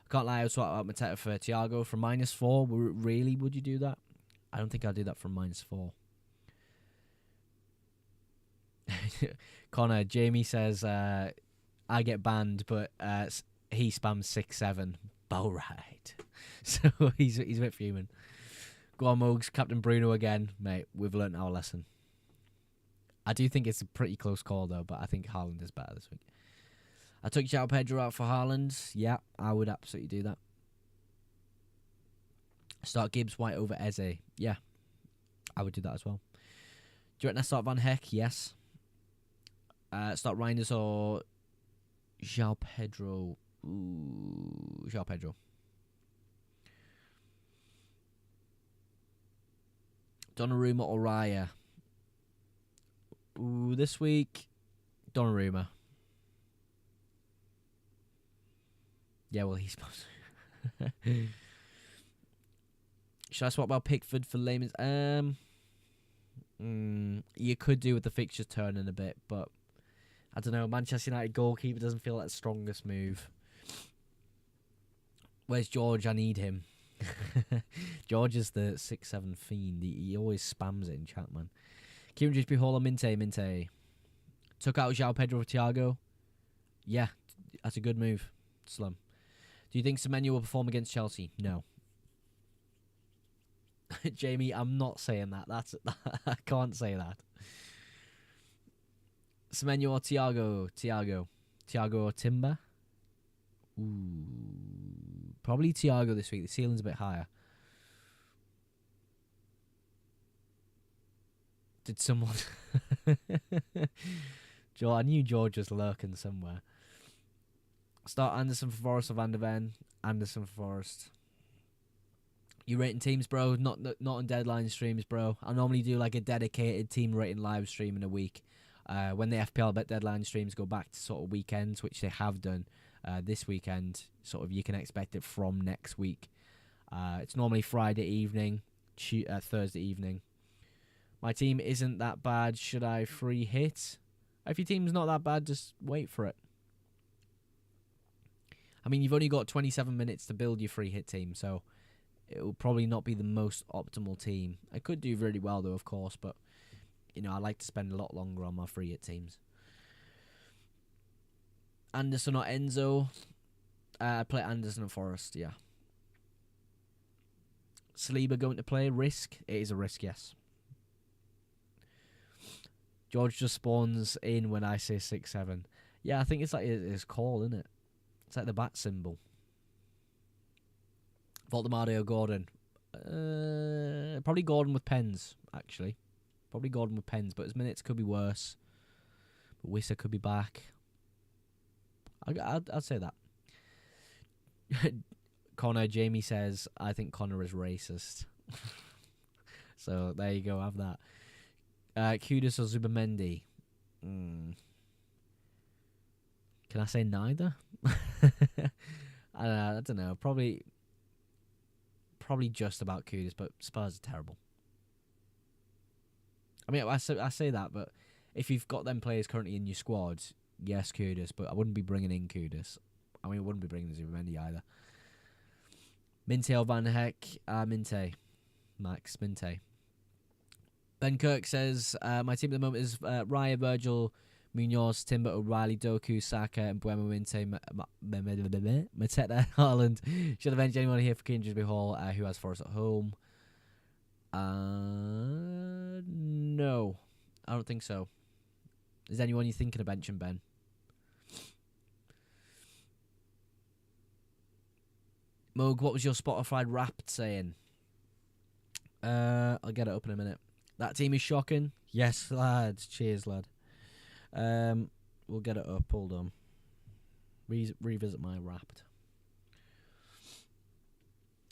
I can't lie, I would swap out Mateta for Thiago for -4. Really, would you do that? I don't think I'll do that from -4. Connor, Jamie says, I get banned, but he spams 6-7. Bow right. So he's a bit fuming. Go on, Mogs. Captain Bruno again. Mate, we've learnt our lesson. I do think it's a pretty close call, though, but I think Haaland is better this week. I took João Pedro out for Haaland. Yeah, I would absolutely do that. Start Gibbs White over Eze. Yeah, I would do that as well. Do you reckon I start Van Heck? Yes. Start Reinders or João Pedro? Ooh, João Pedro. Donnarumma or Raya? Ooh, this week, Donnarumma. Yeah, well, he's supposed to. Should I swap out Pickford for Layman's? You could do with the fixtures turning a bit, but I don't know. Manchester United goalkeeper doesn't feel like the strongest move. Where's George? I need him. George is the 6-7 fiend. He always spams it in chat, man. Kieran Dewsbury Hall or Minte. Took out João Pedro for Thiago. Yeah, that's a good move. Slum. Do you think Semenyo will perform against Chelsea? No. Jamie, I'm not saying that. I can't say that. Semenyo or Thiago? Thiago or Timber? Ooh, probably Thiago this week. The ceiling's a bit higher. Did someone... I knew George was lurking somewhere. Start Anderson for Forest or Van der Ven? Anderson for Forest. You rating teams, bro? Not on deadline streams, bro. I normally do like a dedicated team rating live stream in a week. When the FPL bet deadline streams go back to sort of weekends, which they have done this weekend, sort of you can expect it from next week. It's normally Friday evening, Thursday evening. My team isn't that bad. Should I free hit? If your team's not that bad, just wait for it. I mean, you've only got 27 minutes to build your free hit team, so it will probably not be the most optimal team. I could do really well, though, of course, but, you know, I like to spend a lot longer on my free hit teams. Anderson or Enzo? I play Anderson and Forest, yeah. Saliba going to play? Risk? It is a risk, yes. George just spawns in when I say 6-7. Yeah, I think it's like his call, isn't it? It's like the bat symbol. Voldemar or Gordon? Probably Gordon with pens, actually. Probably Gordon with pens, but his minutes could be worse. But Wissa could be back. I'd say that. Connor, Jamie says, I think Connor is racist. So, there you go, have that. Kudus or Zubamendi? Can I say neither? I don't know. Probably just about Kudus, but Spurs are terrible. I mean, I say that, but if you've got them players currently in your squad, yes, Kudus, but I wouldn't be bringing in Kudus. I mean, I wouldn't be bringing Zubimendi either. Minte or Van Heck? Minte. Max, Minte. Ben Kirk says, my team at the moment is Raya, Virgil, Munoz, Timber, O'Reilly, Doku, Saka, and Buemo, Minte, Mateta, Haaland. Should have bench anyone here for Kingsbury Hall who has Forest at home. No, I don't think so. Is anyone you're thinking of benching, Ben? Moog, what was your Spotify Wrapped saying? I'll get it up in a minute. That team is shocking. Yes, lads. Cheers, lad. We'll get it up. Hold on. Revisit my Wrapped.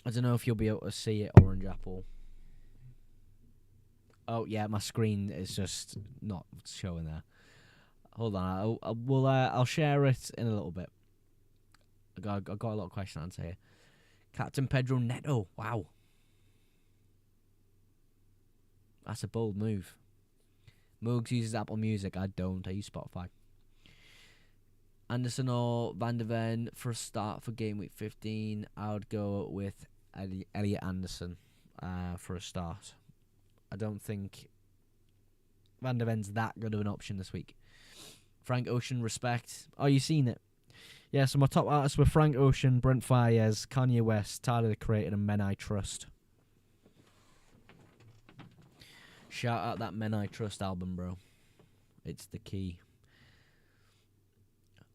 I don't know if you'll be able to see it, Orange Apple. Oh yeah, my screen is just not showing there. Hold on, I'll share it in a little bit. I got a lot of question answer here. Captain Pedro Neto, wow, that's a bold move. Moogs uses Apple Music, I don't. I use Spotify. Anderson or Van de Ven for a start for game week 15. I would go with Elliot Anderson for a start. I don't think Van de Ven's that good of an option this week. Frank Ocean, respect. Oh, you seen it? Yeah, so my top artists were Frank Ocean, Brent Faiyaz, Kanye West, Tyler the Creator, and Men I Trust. Shout out that Men I Trust album, bro. It's the key.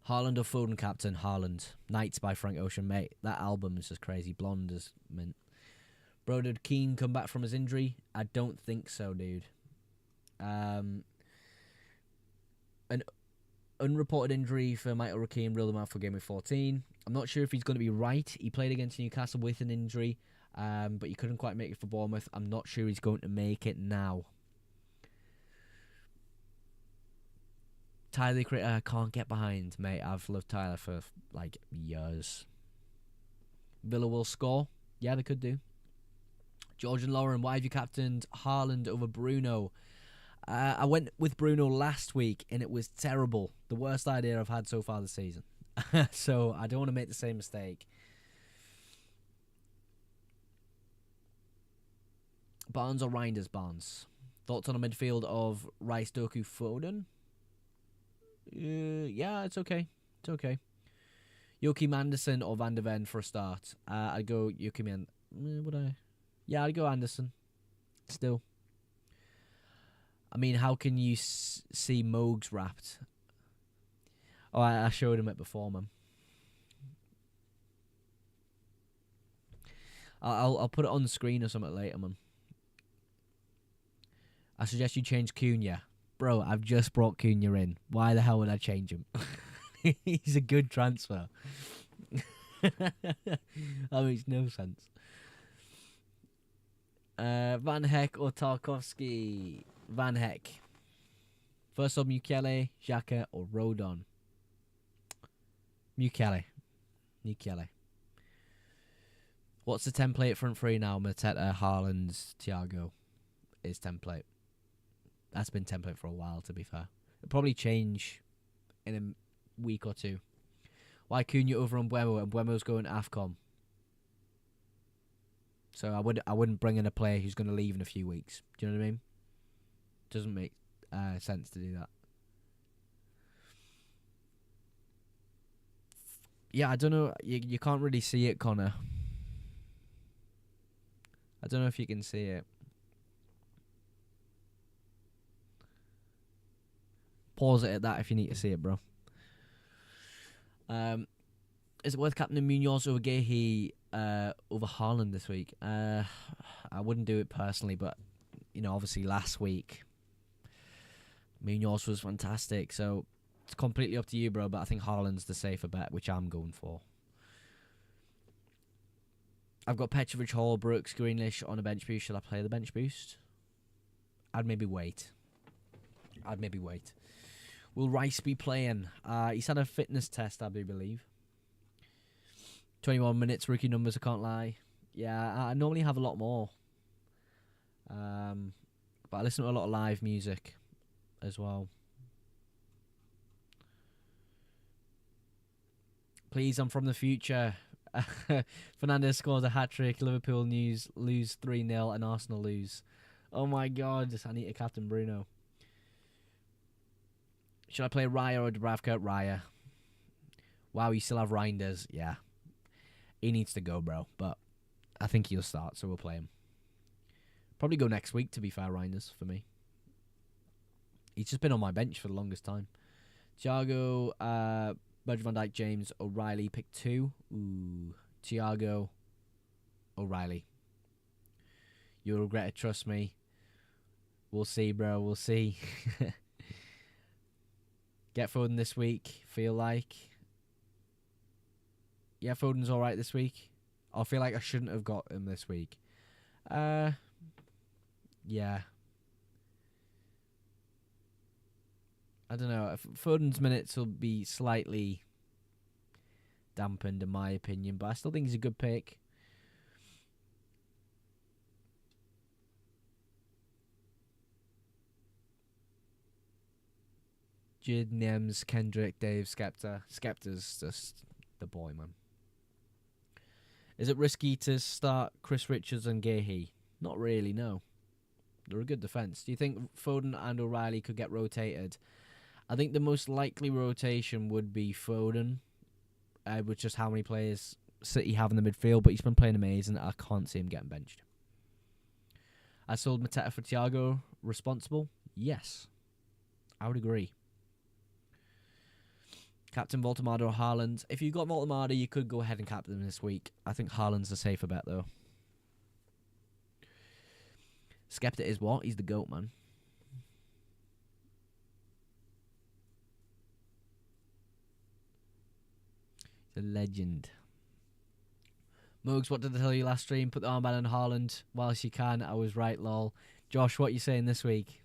Haaland or Foden captain? Haaland. Nights by Frank Ocean, mate. That album is just crazy. Blonde as mint. Bro, did Keane come back from his injury? I don't think so, dude. An unreported injury for Michael Keane ruled him out for game week 14. I'm not sure if he's going to be right. He played against Newcastle with an injury, but he couldn't quite make it for Bournemouth. I'm not sure he's going to make it now. Tyler the Creator, I can't get behind, mate. I've loved Tyler for, like, years. Villa will score. Yeah, they could do. George and Lauren, why have you captained Haaland over Bruno? I went with Bruno last week, and it was terrible. The worst idea I've had so far this season. So I don't want to make the same mistake. Barnes or Reinders? Barnes. Thoughts on a midfield of Rice, Doku, Foden? Yeah, it's okay. It's okay. Joachim Anderson or Van de Ven for a start? I'd go Joachim. Would I? Yeah, I'd go Anderson. Still. I mean, how can you see Moogs Wrapped? Oh, I showed him it before, man. I'll put it on the screen or something later, man. I suggest you change Cunha. Bro, I've just brought Cunha in. Why the hell would I change him? He's a good transfer. That makes no sense. Van Heck or Tarkovsky? Van Heck. First up, Mukele, Xhaka, or Rodon? Mukele. What's the template front three now? Mateta, Haaland, Thiago is template. That's been template for a while, to be fair. It'll probably change in a week or two. Why Cunha over on Buemo? And Buemo's going to AFCON. So I wouldn't bring in a player who's going to leave in a few weeks. Do you know what I mean? Doesn't make sense to do that. Yeah, I don't know. You can't really see it, Connor. I don't know if you can see it. Pause it at that if you need to see it, bro. Is it worth captaining Munoz over Gehi over Haaland this week? I wouldn't do it personally, but you know, obviously last week Munoz was fantastic, so it's completely up to you, bro. But I think Haaland's the safer bet, which I'm going for. I've got Petrovic, Hall, Brooks, Greenish on a bench boost. Shall I play the bench boost? I'd maybe wait. Will Rice be playing? He's had a fitness test, I do believe. 21 minutes rookie numbers, I can't lie. Yeah, I normally have a lot more. But I listen to a lot of live music as well. Please, I'm from the future. Fernandes scores a hat-trick. Liverpool lose 3-0 and Arsenal lose. Oh my god, I need to captain Bruno. Should I play Raya or Dubravka? Raya. Wow, you still have Reinders. Yeah. He needs to go, bro. But I think he'll start, so we'll play him. Probably go next week, to be fair, Reinders, for me. He's just been on my bench for the longest time. Thiago, Virgil van Dijk, James, O'Reilly, pick 2. Ooh. Thiago, O'Reilly. You'll regret it, trust me. We'll see, bro. We'll see. Get Foden this week, feel like. Yeah, Foden's alright this week. I feel like I shouldn't have got him this week. Yeah. I don't know. Foden's minutes will be slightly dampened, in my opinion, but I still think he's a good pick. Jid, Nems, Kendrick, Dave, Skepta. Skepta's just the boy, man. Is it risky to start Chris Richards and Gehi? Not really, no. They're a good defence. Do you think Foden and O'Reilly could get rotated? I think the most likely rotation would be Foden, with just how many players City have in the midfield, but he's been playing amazing. I can't see him getting benched. I sold Mateta for Thiago. Responsible? Yes. I would agree. Captain Voltemada or Haaland? If you got Voltemada, you could go ahead and captain him this week. I think Haaland's a safer bet, though. Skepta is what? He's the GOAT, man. He's a legend. Mugs, what did I tell you last stream? Put the armband on Haaland whilst you can. I was right, lol. Josh, what are you saying this week?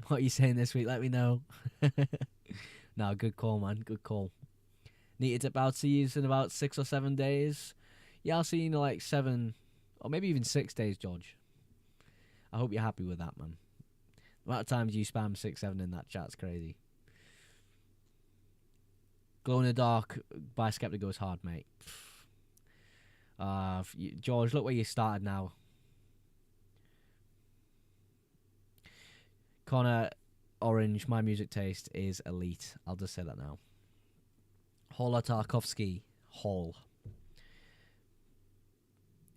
What are you saying this week? Let me know. No, good call, man. Good call. Need it about to use in about 6 or 7 days. Yeah, I'll see you in like 7 or maybe even 6 days, George. I hope you're happy with that, man. The amount of times you spam 6, 7 in that chat's crazy. Glow in the dark by Skeptic goes hard, mate. George, look where you started now. Connor, Orange, my music taste is elite. I'll just say that now. Hola Tarkovsky. Hall.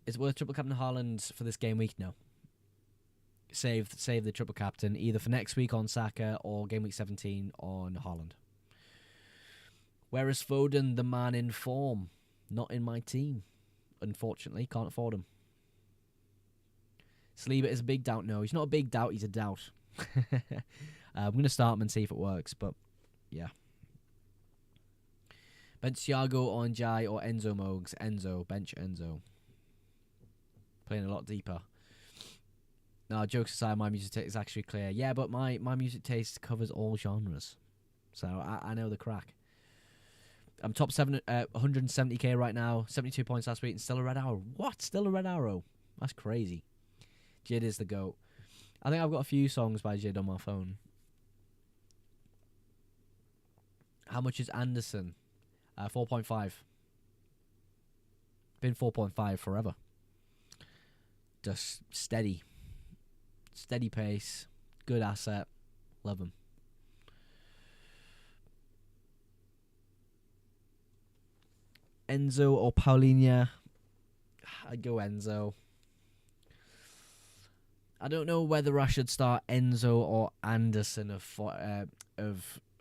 Is it worth triple captain Haaland for this game week? No. Save the triple captain either for next week on Saka or game week 17 on Haaland. Where is Foden, the man in form? Not in my team. Unfortunately, can't afford him. Saliba is a big doubt. No, he's not a big doubt. He's a doubt. I'm going to start him and see if it works, but yeah. Bench Thiago on Jai or Enzo Mogs. Enzo. Bench Enzo. Playing a lot deeper. No, jokes aside, my music taste is actually clear. Yeah, but my music taste covers all genres. So I know the crack. I'm top 7, 170k right now. 72 points last week and still a red arrow. What? Still a red arrow? That's crazy. Jid is the GOAT. I think I've got a few songs by Jid on my phone. How much is Anderson? 4.5. Been 4.5 forever. Just steady. Steady pace. Good asset. Love him. Enzo or Paulinho? I'd go Enzo. I don't know whether I should start Enzo or Anderson of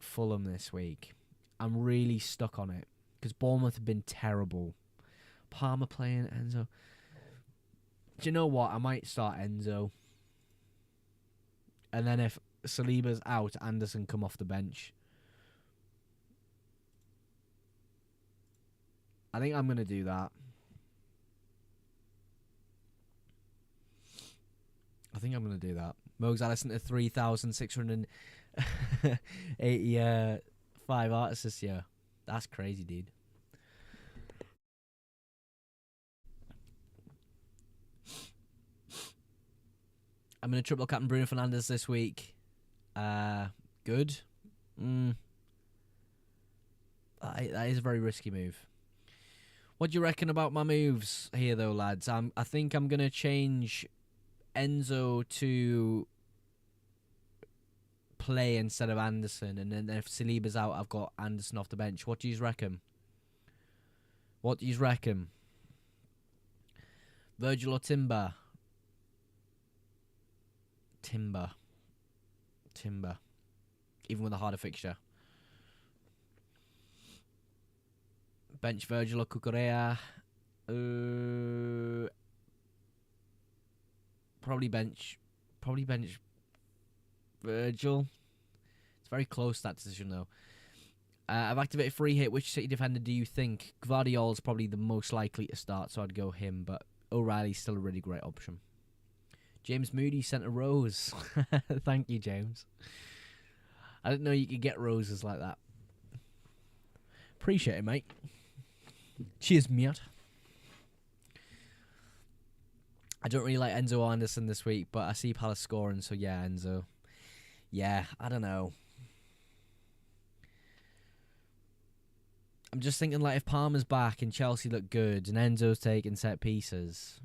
Fulham this week. I'm really stuck on it because Bournemouth have been terrible. Palmer playing Enzo. Do you know what? I might start Enzo. And then if Saliba's out, Anderson come off the bench. I think I'm going to do that. I think I'm going to do that. Mogs Allison to 3,685 artists this year. That's crazy, dude. I'm going to triple captain Bruno Fernandes this week. Good. That is a very risky move. What do you reckon about my moves here, though, lads? I think I'm going to change Enzo to play instead of Anderson. And then if Saliba's out, I've got Anderson off the bench. What do you reckon? Virgil or Timber? Timber. Even with a harder fixture. Bench Virgil or Cucurella? Probably bench Virgil. It's very close, that decision, though. I've activated free hit. Which City defender do you think? Gvardiol's probably the most likely to start, so I'd go him, but O'Reilly's still a really great option. James Moody sent a rose. Thank you, James. I didn't know you could get roses like that. Appreciate it, mate. Cheers, mate. I don't really like Enzo Anderson this week, but I see Palace scoring, so yeah, Enzo. Yeah, I don't know. I'm just thinking, like, if Palmer's back and Chelsea look good and Enzo's taking set pieces,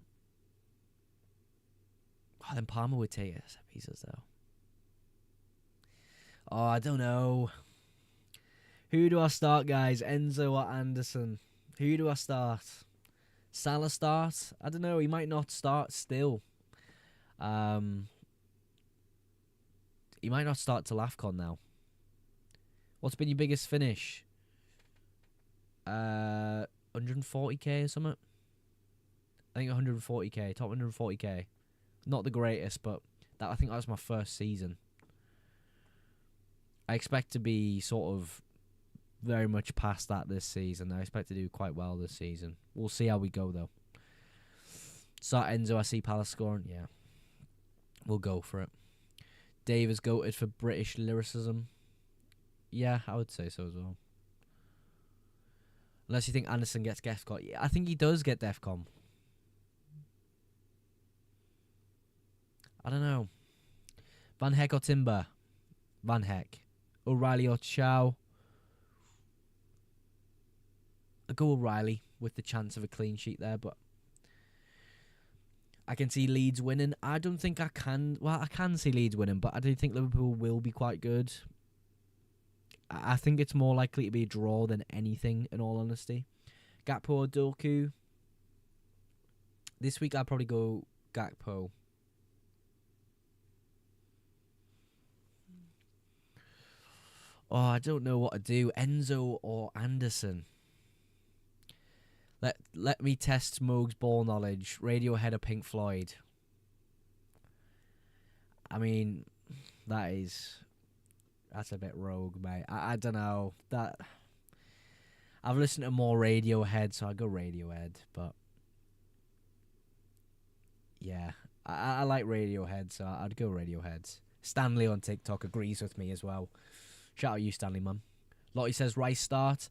then Palmer would take set pieces, though. Oh, I don't know. Who do I start, guys? Enzo or Anderson? Who do I start? Salah start? I don't know. He might not start still. He might not start till AFCON now. What's been your biggest finish? 140k or something? I think 140k. Top 140k. Not the greatest, but I think that was my first season. I expect to be sort of very much past that this season. I expect to do quite well this season. We'll see how we go, though. Start Enzo, I see Palace scoring. Yeah. We'll go for it. Dave is goated for British lyricism. Yeah, I would say so as well. Unless you think Anderson gets DEFCON. Yeah, I think he does get DEFCON. I don't know. Van Heck or Timber? Van Heck. O'Reilly or Chow? I'll go O'Reilly with the chance of a clean sheet there, but I can see Leeds winning. I don't think I can. Well, I can see Leeds winning, but I do think Liverpool will be quite good. I think it's more likely to be a draw than anything, in all honesty. Gakpo or Doku? This week I'd probably go Gakpo. Oh, I don't know what to do. Enzo or Anderson? Let me test Moog's ball knowledge. Radiohead or Pink Floyd? I mean, that's a bit rogue, mate. I don't know. I've listened to more Radiohead, so I go Radiohead. But yeah, I like Radiohead, so I'd go Radiohead. Stanley on TikTok agrees with me as well. Shout out you, Stanley, man. Lottie says Rice start.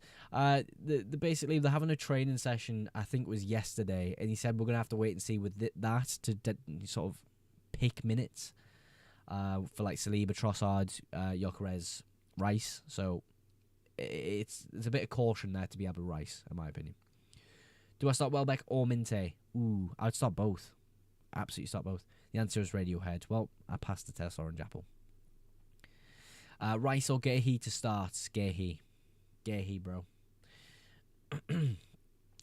Basically, they're having a training session, I think it was yesterday, and he said we're going to have to wait and see with that to sort of pick minutes for like Saliba, Trossard, Gyökeres, Rice. So it's a bit of caution there to be able to Rice, in my opinion. Do I start Welbeck or Minte? Ooh, I'd start both. Absolutely start both. The answer is Radiohead. Well, I passed the test, Orange Apple. Rice or Gehi to start? Gehi, bro.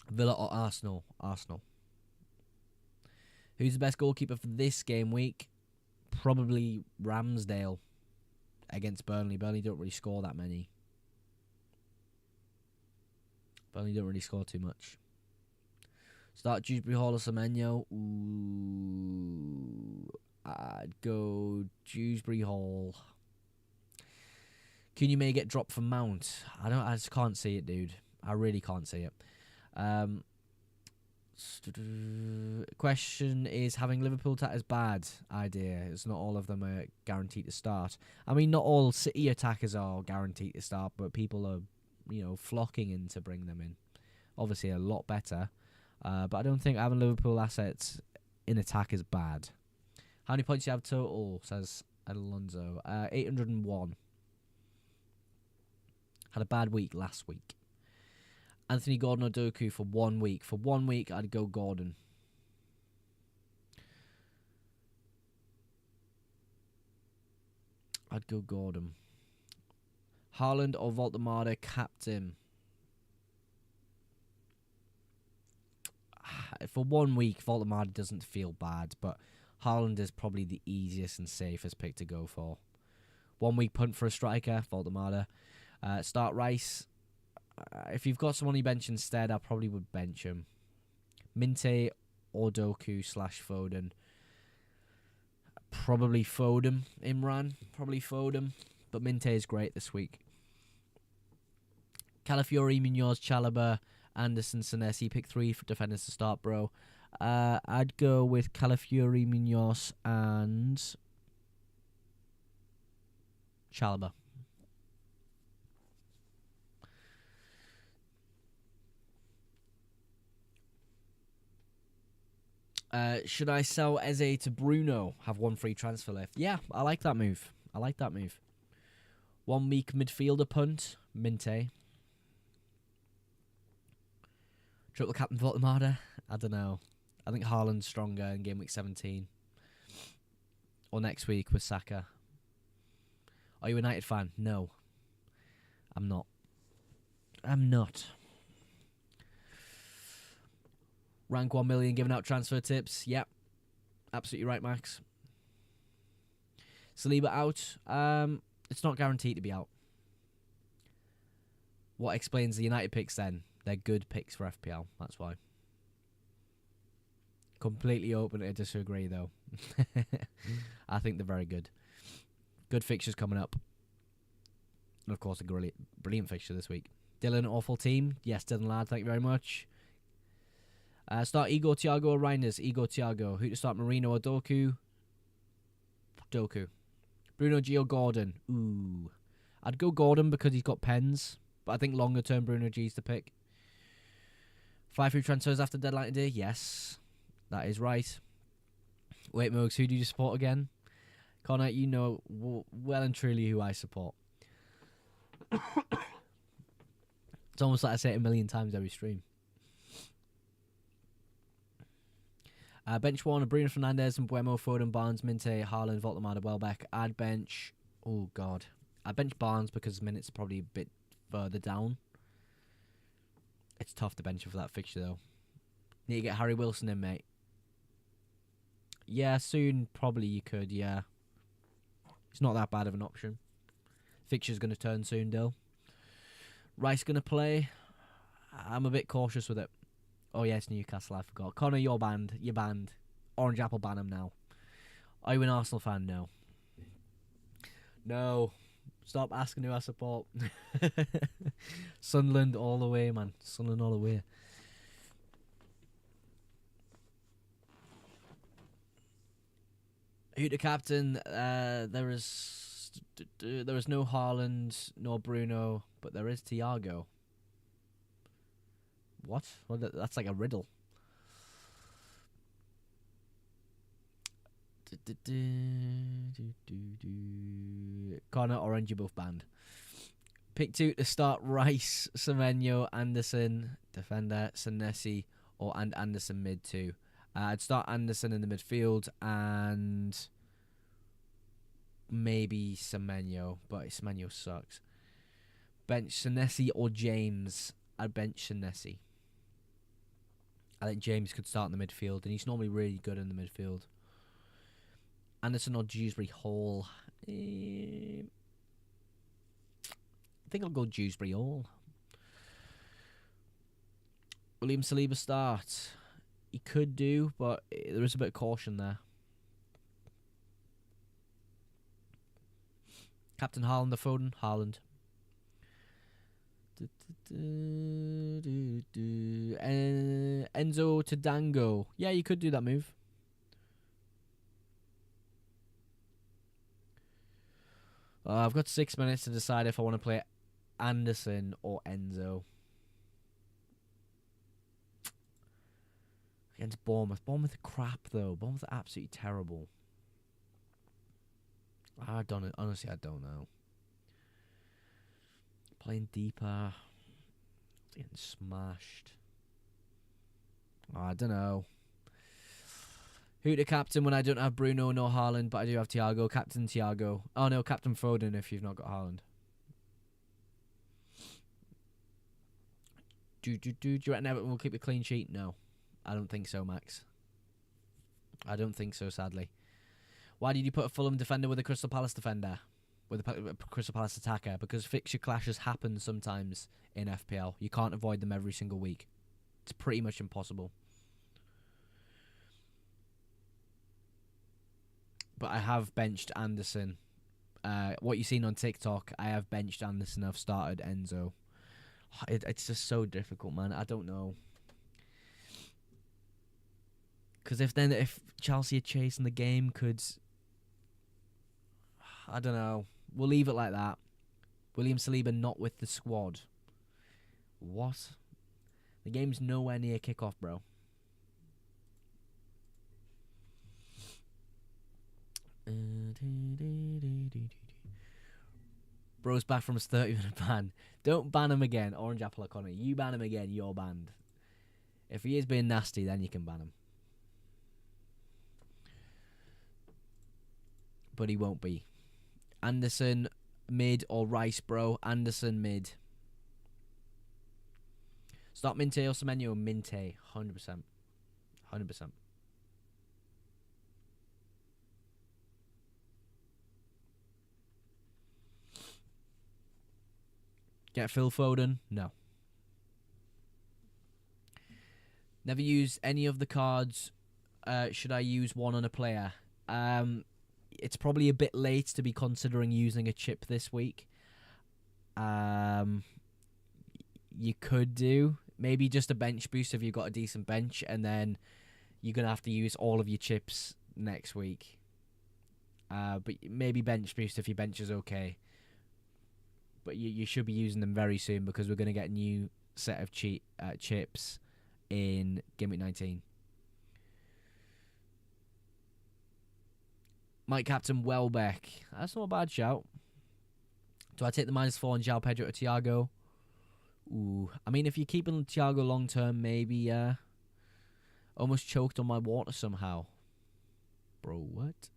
Villa or Arsenal? Arsenal. Who's the best goalkeeper for this game week? Probably Ramsdale against Burnley. Burnley don't really score that many. Burnley don't really score too much. Start Dewsbury Hall or Semenyo? Ooh, I'd go Dewsbury Hall. Cunha may get dropped for Mount. I just can't see it, dude. I really can't see it. Question is, having Liverpool attackers bad idea? It's not all of them are guaranteed to start. I mean, not all City attackers are guaranteed to start, but people are, flocking in to bring them in. Obviously, a lot better. But I don't think having Liverpool assets in attack is bad. How many points do you have total? Says Alonso. 801. Had a bad week last week. Anthony Gordon or Doku for 1 week. For 1 week, I'd go Gordon. I'd go Gordon. Haaland or Voltemade, captain. For 1 week, Voltemade doesn't feel bad, but Haaland is probably the easiest and safest pick to go for. 1 week punt for a striker, Voltemade. Start Rice. If you've got someone you bench instead, I probably would bench him. Minte or Doku / Foden. Probably Foden, Imran. Probably Foden. But Minte is great this week. Calafiori, Munoz, Chalobah, Anderson, Senesi. Pick 3 for defenders to start, bro. I'd go with Calafiori, Munoz, and Chalobah. Should I sell Eze to Bruno? Have 1 free transfer left. Yeah, I like that move. 1 week midfielder punt, Minte. Triple captain Voltemade? I don't know. I think Haaland's stronger in game week 17. Or next week with Saka. Are you a United fan? No. I'm not. Rank 1 million giving out transfer tips. Yep. Absolutely right, Max. Saliba out. It's not guaranteed to be out. What explains the United picks then? They're good picks for FPL. That's why. Completely open to disagree, though. I think they're very good. Good fixtures coming up. And, of course, a brilliant fixture this week. Dylan, awful team. Yes, Dylan Ladd, thank you very much. Start Igor, Thiago, or Reinders? Igor, Thiago. Who to start, Marino or Doku? Doku. Bruno, G or Gordon? Ooh. I'd go Gordon because he's got pens. But I think longer term Bruno G's the pick. 5 free transfers after deadline today? Yes. That is right. Wait, Mogs, who do you support again? Connor, you know well and truly who I support. It's almost like I say it a million times every stream. Bench 1 of Bruno Fernandes and Buemo, Foden, Barnes, Minte, Haaland, Voltemade, Welbeck. I'd bench... Oh, God. I'd bench Barnes because minutes are probably a bit further down. It's tough to bench him for that fixture, though. Need to get Harry Wilson in, mate. Yeah, soon probably you could, yeah. It's not that bad of an option. Fixture's going to turn soon, Dill. Rice going to play. I'm a bit cautious with it. Oh, yes, Newcastle, I forgot. Connor, you're banned. You're banned. Orange Apple ban him now. Are you an Arsenal fan? No. No. Stop asking who I support. Sunderland all the way, man. Sunderland all the way. Who the captain? There is no Haaland, nor Bruno, but there is Thiago. What? Well, that's like a riddle. Connor, Orange, you're both banned. Pick 2 to start: Rice, Semenyo, Anderson, defender, Senesi, and Anderson mid 2. I'd start Anderson in the midfield and maybe Semenyo, but Semenyo sucks. Bench Senesi or James. I'd bench Senesi. I think James could start in the midfield, and he's normally really good in the midfield. Anderson or Dewsbury Hall. I think I'll go Dewsbury Hall. William Saliba start. He could do, but there is a bit of caution there. Captain Haaland or Foden? Haaland. Enzo to Dango. Yeah, you could do that move. I've got 6 minutes to decide if I want to play Anderson or Enzo. Against Bournemouth. Bournemouth are crap, though. Bournemouth are absolutely terrible. I don't honestly. I don't know. Playing deeper, getting smashed. I don't know. Who to captain when I don't have Bruno nor Haaland, but I do have Thiago? Captain Thiago. Oh no, Captain Foden if you've not got Haaland. Do you reckon Everton will keep a clean sheet? No, I don't think so, Max. I don't think so, sadly. Why did you put a Fulham defender with a Crystal Palace defender? With a Crystal Palace attacker? Because fixture clashes happen sometimes in FPL. You can't avoid them every single week. It's pretty much impossible. But I have benched Anderson. What you've seen on TikTok, I have benched Anderson. I've started Enzo. It's just so difficult, man. I don't know. Because if Chelsea are chasing the game, I don't know. We'll leave it like that. William Saliba not with the squad. What? The game's nowhere near kickoff, bro. Bro's back from his 30-minute ban. Don't ban him again, Orange Apple O'Connor. You ban him again, you're banned. If he is being nasty, then you can ban him. But he won't be. Anderson mid or Rice, bro. Anderson mid. Start Minte or Semenyo. Minte, 100%. 100%. Get Phil Foden? No. Never use any of the cards. Should I use one on a player? It's probably a bit late to be considering using a chip this week. You could do maybe just a bench boost if you've got a decent bench, and then you're going to have to use all of your chips next week. But maybe bench boost if your bench is okay. But you should be using them very soon because we're going to get a new set of chips in Game Week 19. Mike Captain Welbeck. That's not a bad shout. Do I take the -4 on João Pedro or Thiago? Ooh. I mean, if you're keeping Thiago long term, maybe almost choked on my water somehow. Bro, what?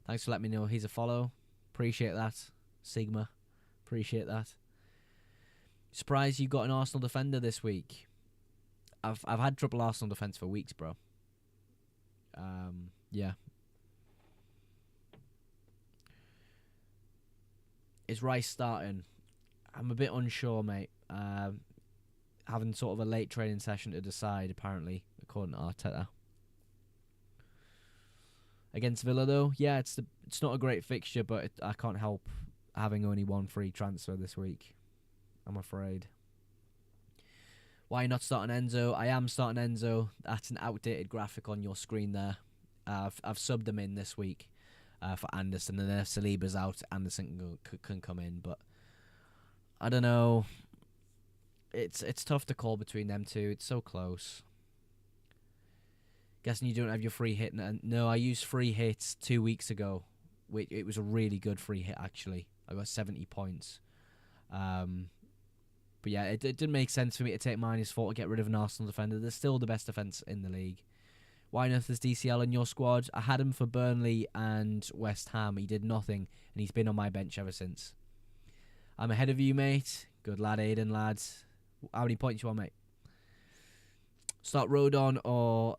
Thanks for letting me know he's a follow. Appreciate that. Sigma. Appreciate that. Surprised you got an Arsenal defender this week. I've had triple Arsenal defense for weeks, bro. Yeah. Is Rice starting? I'm a bit unsure, mate. Having sort of a late training session to decide, apparently, according to Arteta. Against Villa, though, yeah, it's not a great fixture, but I can't help having only one free transfer this week, I'm afraid. Why are you not starting Enzo? I am starting Enzo. That's an outdated graphic on your screen there. I've subbed them in this week for Anderson, and then if Saliba's out, Anderson can come in, but I don't know. It's tough to call between them two. It's so close. Guessing you don't have your free hit. No, I used free hits 2 weeks ago. It was a really good free hit, actually. I got 70 points. But yeah, it didn't make sense for me to take -4 to get rid of an Arsenal defender. They're still the best defence in the league. Why on earth is DCL in your squad? I had him for Burnley and West Ham. He did nothing, and he's been on my bench ever since. I'm ahead of you, mate. Good lad, Aiden, lads. How many points you want, mate? Start Rodon or...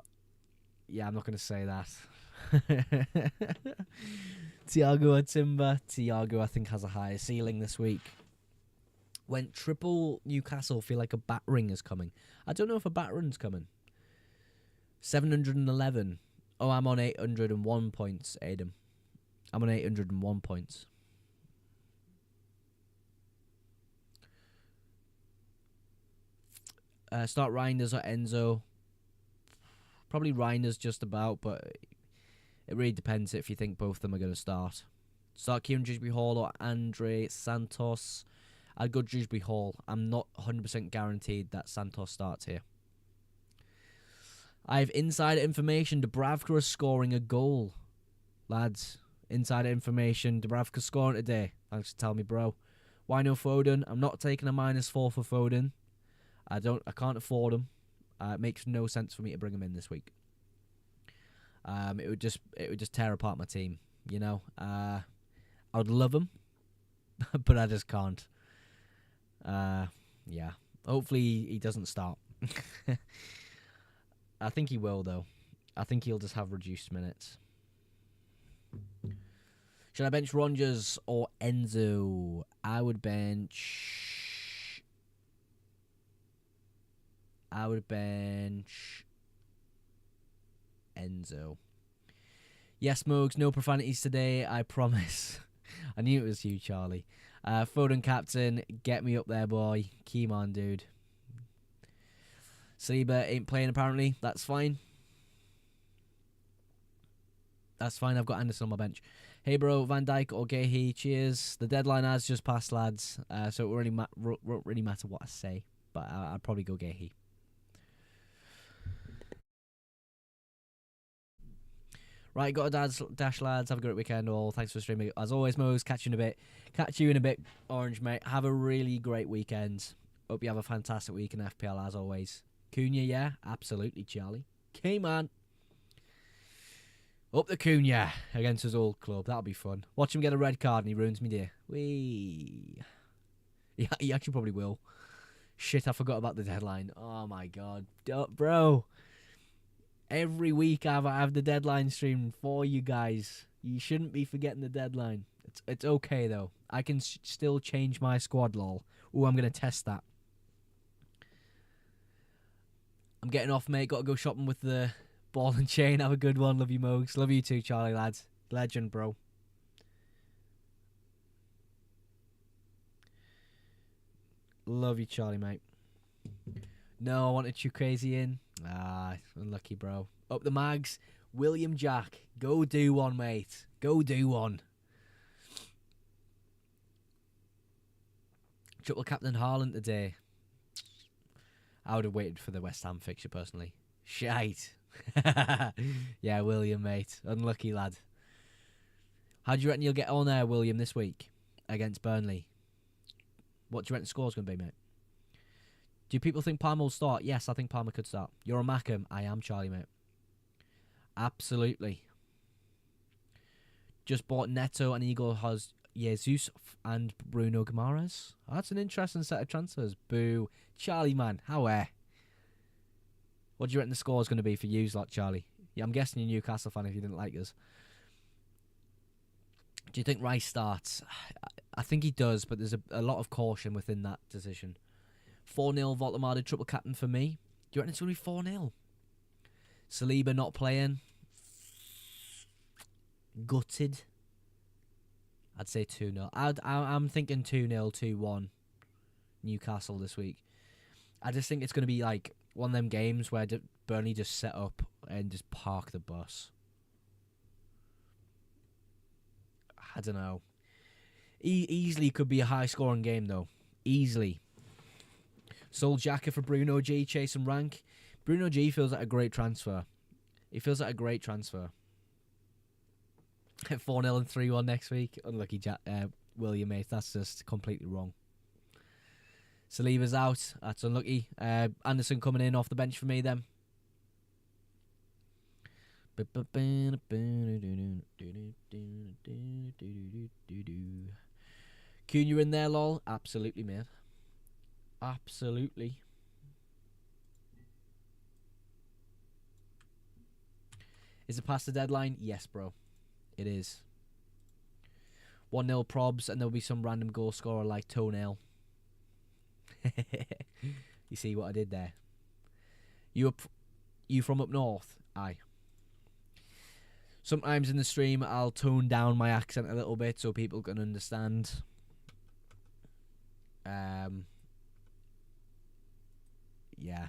Yeah, I'm not going to say that. Thiago or Timber? Thiago, I think, has a higher ceiling this week. Went triple Newcastle, feel like a battering is coming. I don't know if a battering's coming. 711. Oh, I'm on 801 points, Adam. I'm on 801 points. Start Reinders or Enzo. Probably Reinders just about, but it really depends if you think both of them are going to start. Start Kieran Dewsbury Hall or Andre Santos. I'd go Dewsbury Hall. I'm not 100% guaranteed that Santos starts here. I have insider information. Dubravka is scoring a goal. Lads, Insider information. Dubravka scoring today. Thanks for telling me, bro. Why no Foden? I'm not taking a -4 for Foden. I can't afford him. It makes no sense for me to bring him in this week. It would just tear apart my team. You know. I would love him, but I just can't. Yeah. Hopefully he doesn't start. I think he will though. I think he'll just have reduced minutes. Should I bench Rogers or Enzo? I would bench Enzo. Yes, Mogs, no profanities today, I promise. I knew it was you, Charlie. Foden captain, get me up there, boy. Keep on, dude. Saliba ain't playing apparently. That's fine. That's fine. I've got Anderson on my bench. Hey, bro, Van Dijk or Gehi, cheers. The deadline has just passed, lads, so it won't really matter what I say, but I'd probably go Gehi. Right, got a dash, lads. Have a great weekend, all. Thanks for streaming. As always, Mose, catch you in a bit, Orange, mate. Have a really great weekend. Hope you have a fantastic week in FPL, as always. Cunha, yeah? Absolutely, Charlie. Okay, man. Up the Cunha against his old club. That'll be fun. Watch him get a red card and he ruins me day. Whee. Yeah, he actually probably will. Shit, I forgot about the deadline. Oh, my God. Bro. Every week I have the deadline stream for you guys. You shouldn't be forgetting the deadline. It's okay, though. I can still change my squad, lol. Ooh, I'm going to test that. I'm getting off, mate. Got to go shopping with the ball and chain. Have a good one. Love you, Mogs. Love you too, Charlie, lads. Legend, bro. Love you, Charlie, mate. No, I wanted you crazy in. Ah, unlucky, bro. Up the mags. William Jack. Go do one, mate. Go do one. Triple captain Haaland today. I would have waited for the West Ham fixture, personally. Shite. Yeah, William, mate. Unlucky, lad. How do you reckon you'll get on there, William, this week against Burnley? What do you reckon the score's going to be, mate? Do people think Palmer will start? Yes, I think Palmer could start. You're a Mackham. I am, Charlie, mate. Absolutely. Just bought Neto and Igor has Jesus and Bruno Guimaraes. Oh, that's an interesting set of transfers. Boo. Charlie, man. How What do you reckon the score's going to be for you, lot, Charlie? Yeah, I'm guessing you're a Newcastle fan if you didn't like us. Do you think Rice starts? I think he does, but there's a lot of caution within that decision. 4-0 Voltemade triple captain for me. Do you reckon it's going to be 4-0? Saliba not playing. Gutted. I'd say 2-0. I'm thinking 2-0, 2-1 Newcastle this week. I just think it's going to be like one of them games where Burnley just set up and just park the bus. I don't know. Easily could be a high-scoring game, though. Easily. Sold Xhaka for Bruno G, chasing rank. Bruno G feels like a great transfer. He feels like a great transfer. 4-0 and 3-1 next week. Unlucky William, mate. That's just completely wrong. Saliba's out. That's unlucky. Anderson coming in off the bench for me then. Cunha in there, lol. Absolutely, mate. Absolutely. Is it past the deadline? Yes, bro. It is. 1-0 probs, and there'll be some random goal scorer like Toenail. You see what I did there? You from up north? Aye. Sometimes in the stream, I'll tone down my accent a little bit so people can understand. Yeah.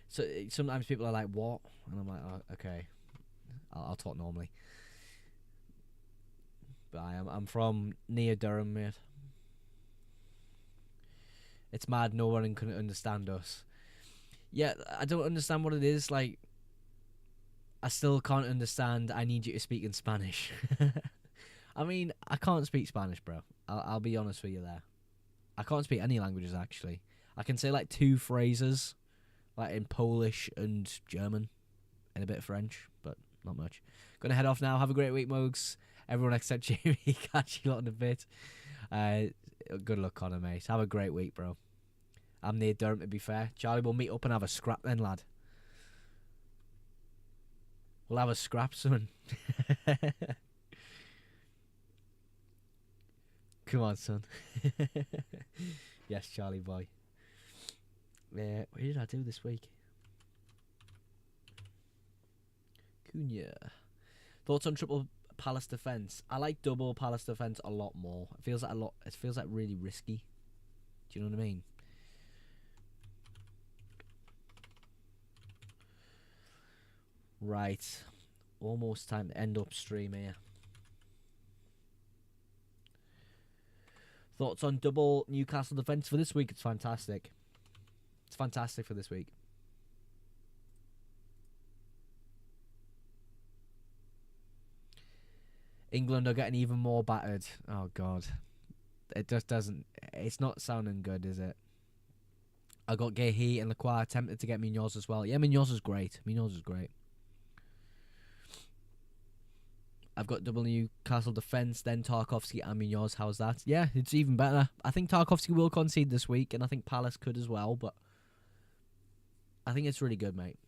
So sometimes people are like, "What?" And I'm like, "Oh, okay, I'll talk normally." But I'm from near Durham, mate. It's mad no one can understand us. Yeah, I don't understand what it is. Like, I still can't understand. I need you to speak in Spanish. I mean, I can't speak Spanish, bro. I'll be honest with you there. I can't speak any languages, actually. I can say, like, 2 phrases, like, in Polish and German, and a bit of French, but not much. Gonna head off now. Have a great week, Mugs. Everyone except Jamie. Catch you lot in a bit. Good luck, Connor, mate. Have a great week, bro. I'm near Durham, to be fair. Charlie, we'll meet up and have a scrap then, lad. We'll have a scrap, son. Come on, son. Yes, Charlie boy. What did I do this week? Cunha. Thoughts on triple Palace defense? I like double Palace defense a lot more. It feels like It feels like really risky. Do you know what I mean? Right. Almost time to end up stream here. Thoughts on double Newcastle defence for this week? It's fantastic. It's fantastic for this week. England are getting even more battered. Oh, God. It just doesn't... It's not sounding good, is it? I got Gehi and Lacroix tempted to get Munoz as well. Yeah, Munoz is great. I've got double Newcastle defence, then Tarkovsky and Munoz. How's that? Yeah, it's even better. I think Tarkovsky will concede this week, and I think Palace could as well, but I think it's really good, mate.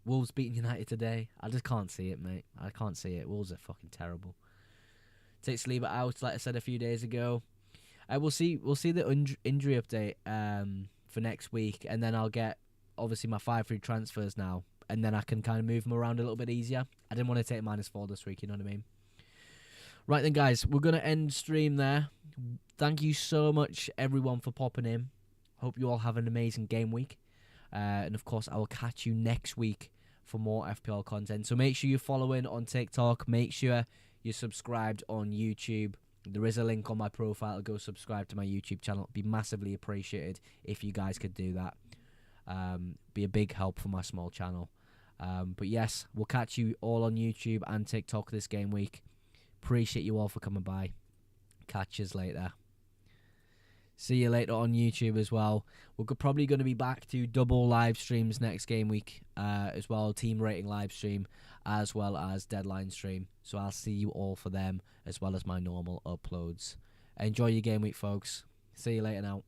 Wolves beating United today. I just can't see it, mate. I can't see it. Wolves are fucking terrible. Take Saliba out, like I said a few days ago. We'll see the injury update for next week, and then I'll get, obviously, my 5 free transfers now, and then I can kind of move them around a little bit easier. I didn't want to take -4 this week, you know what I mean? Right then, guys, we're going to end stream there. Thank you so much, everyone, for popping in. Hope you all have an amazing game week. And, of course, I will catch you next week for more FPL content. So make sure you're following on TikTok. Make sure you're subscribed on YouTube. There is a link on my profile. Go subscribe to my YouTube channel. It'd be massively appreciated if you guys could do that. Be a big help for my small channel. But yes, we'll catch you all on YouTube and TikTok this game week. Appreciate you all for coming by. Catch us later. See you later on YouTube as well. We're probably going to be back to double live streams next game week as well. Team rating live stream as well as deadline stream. So I'll see you all for them as well as my normal uploads. Enjoy your game week, folks. See you later now.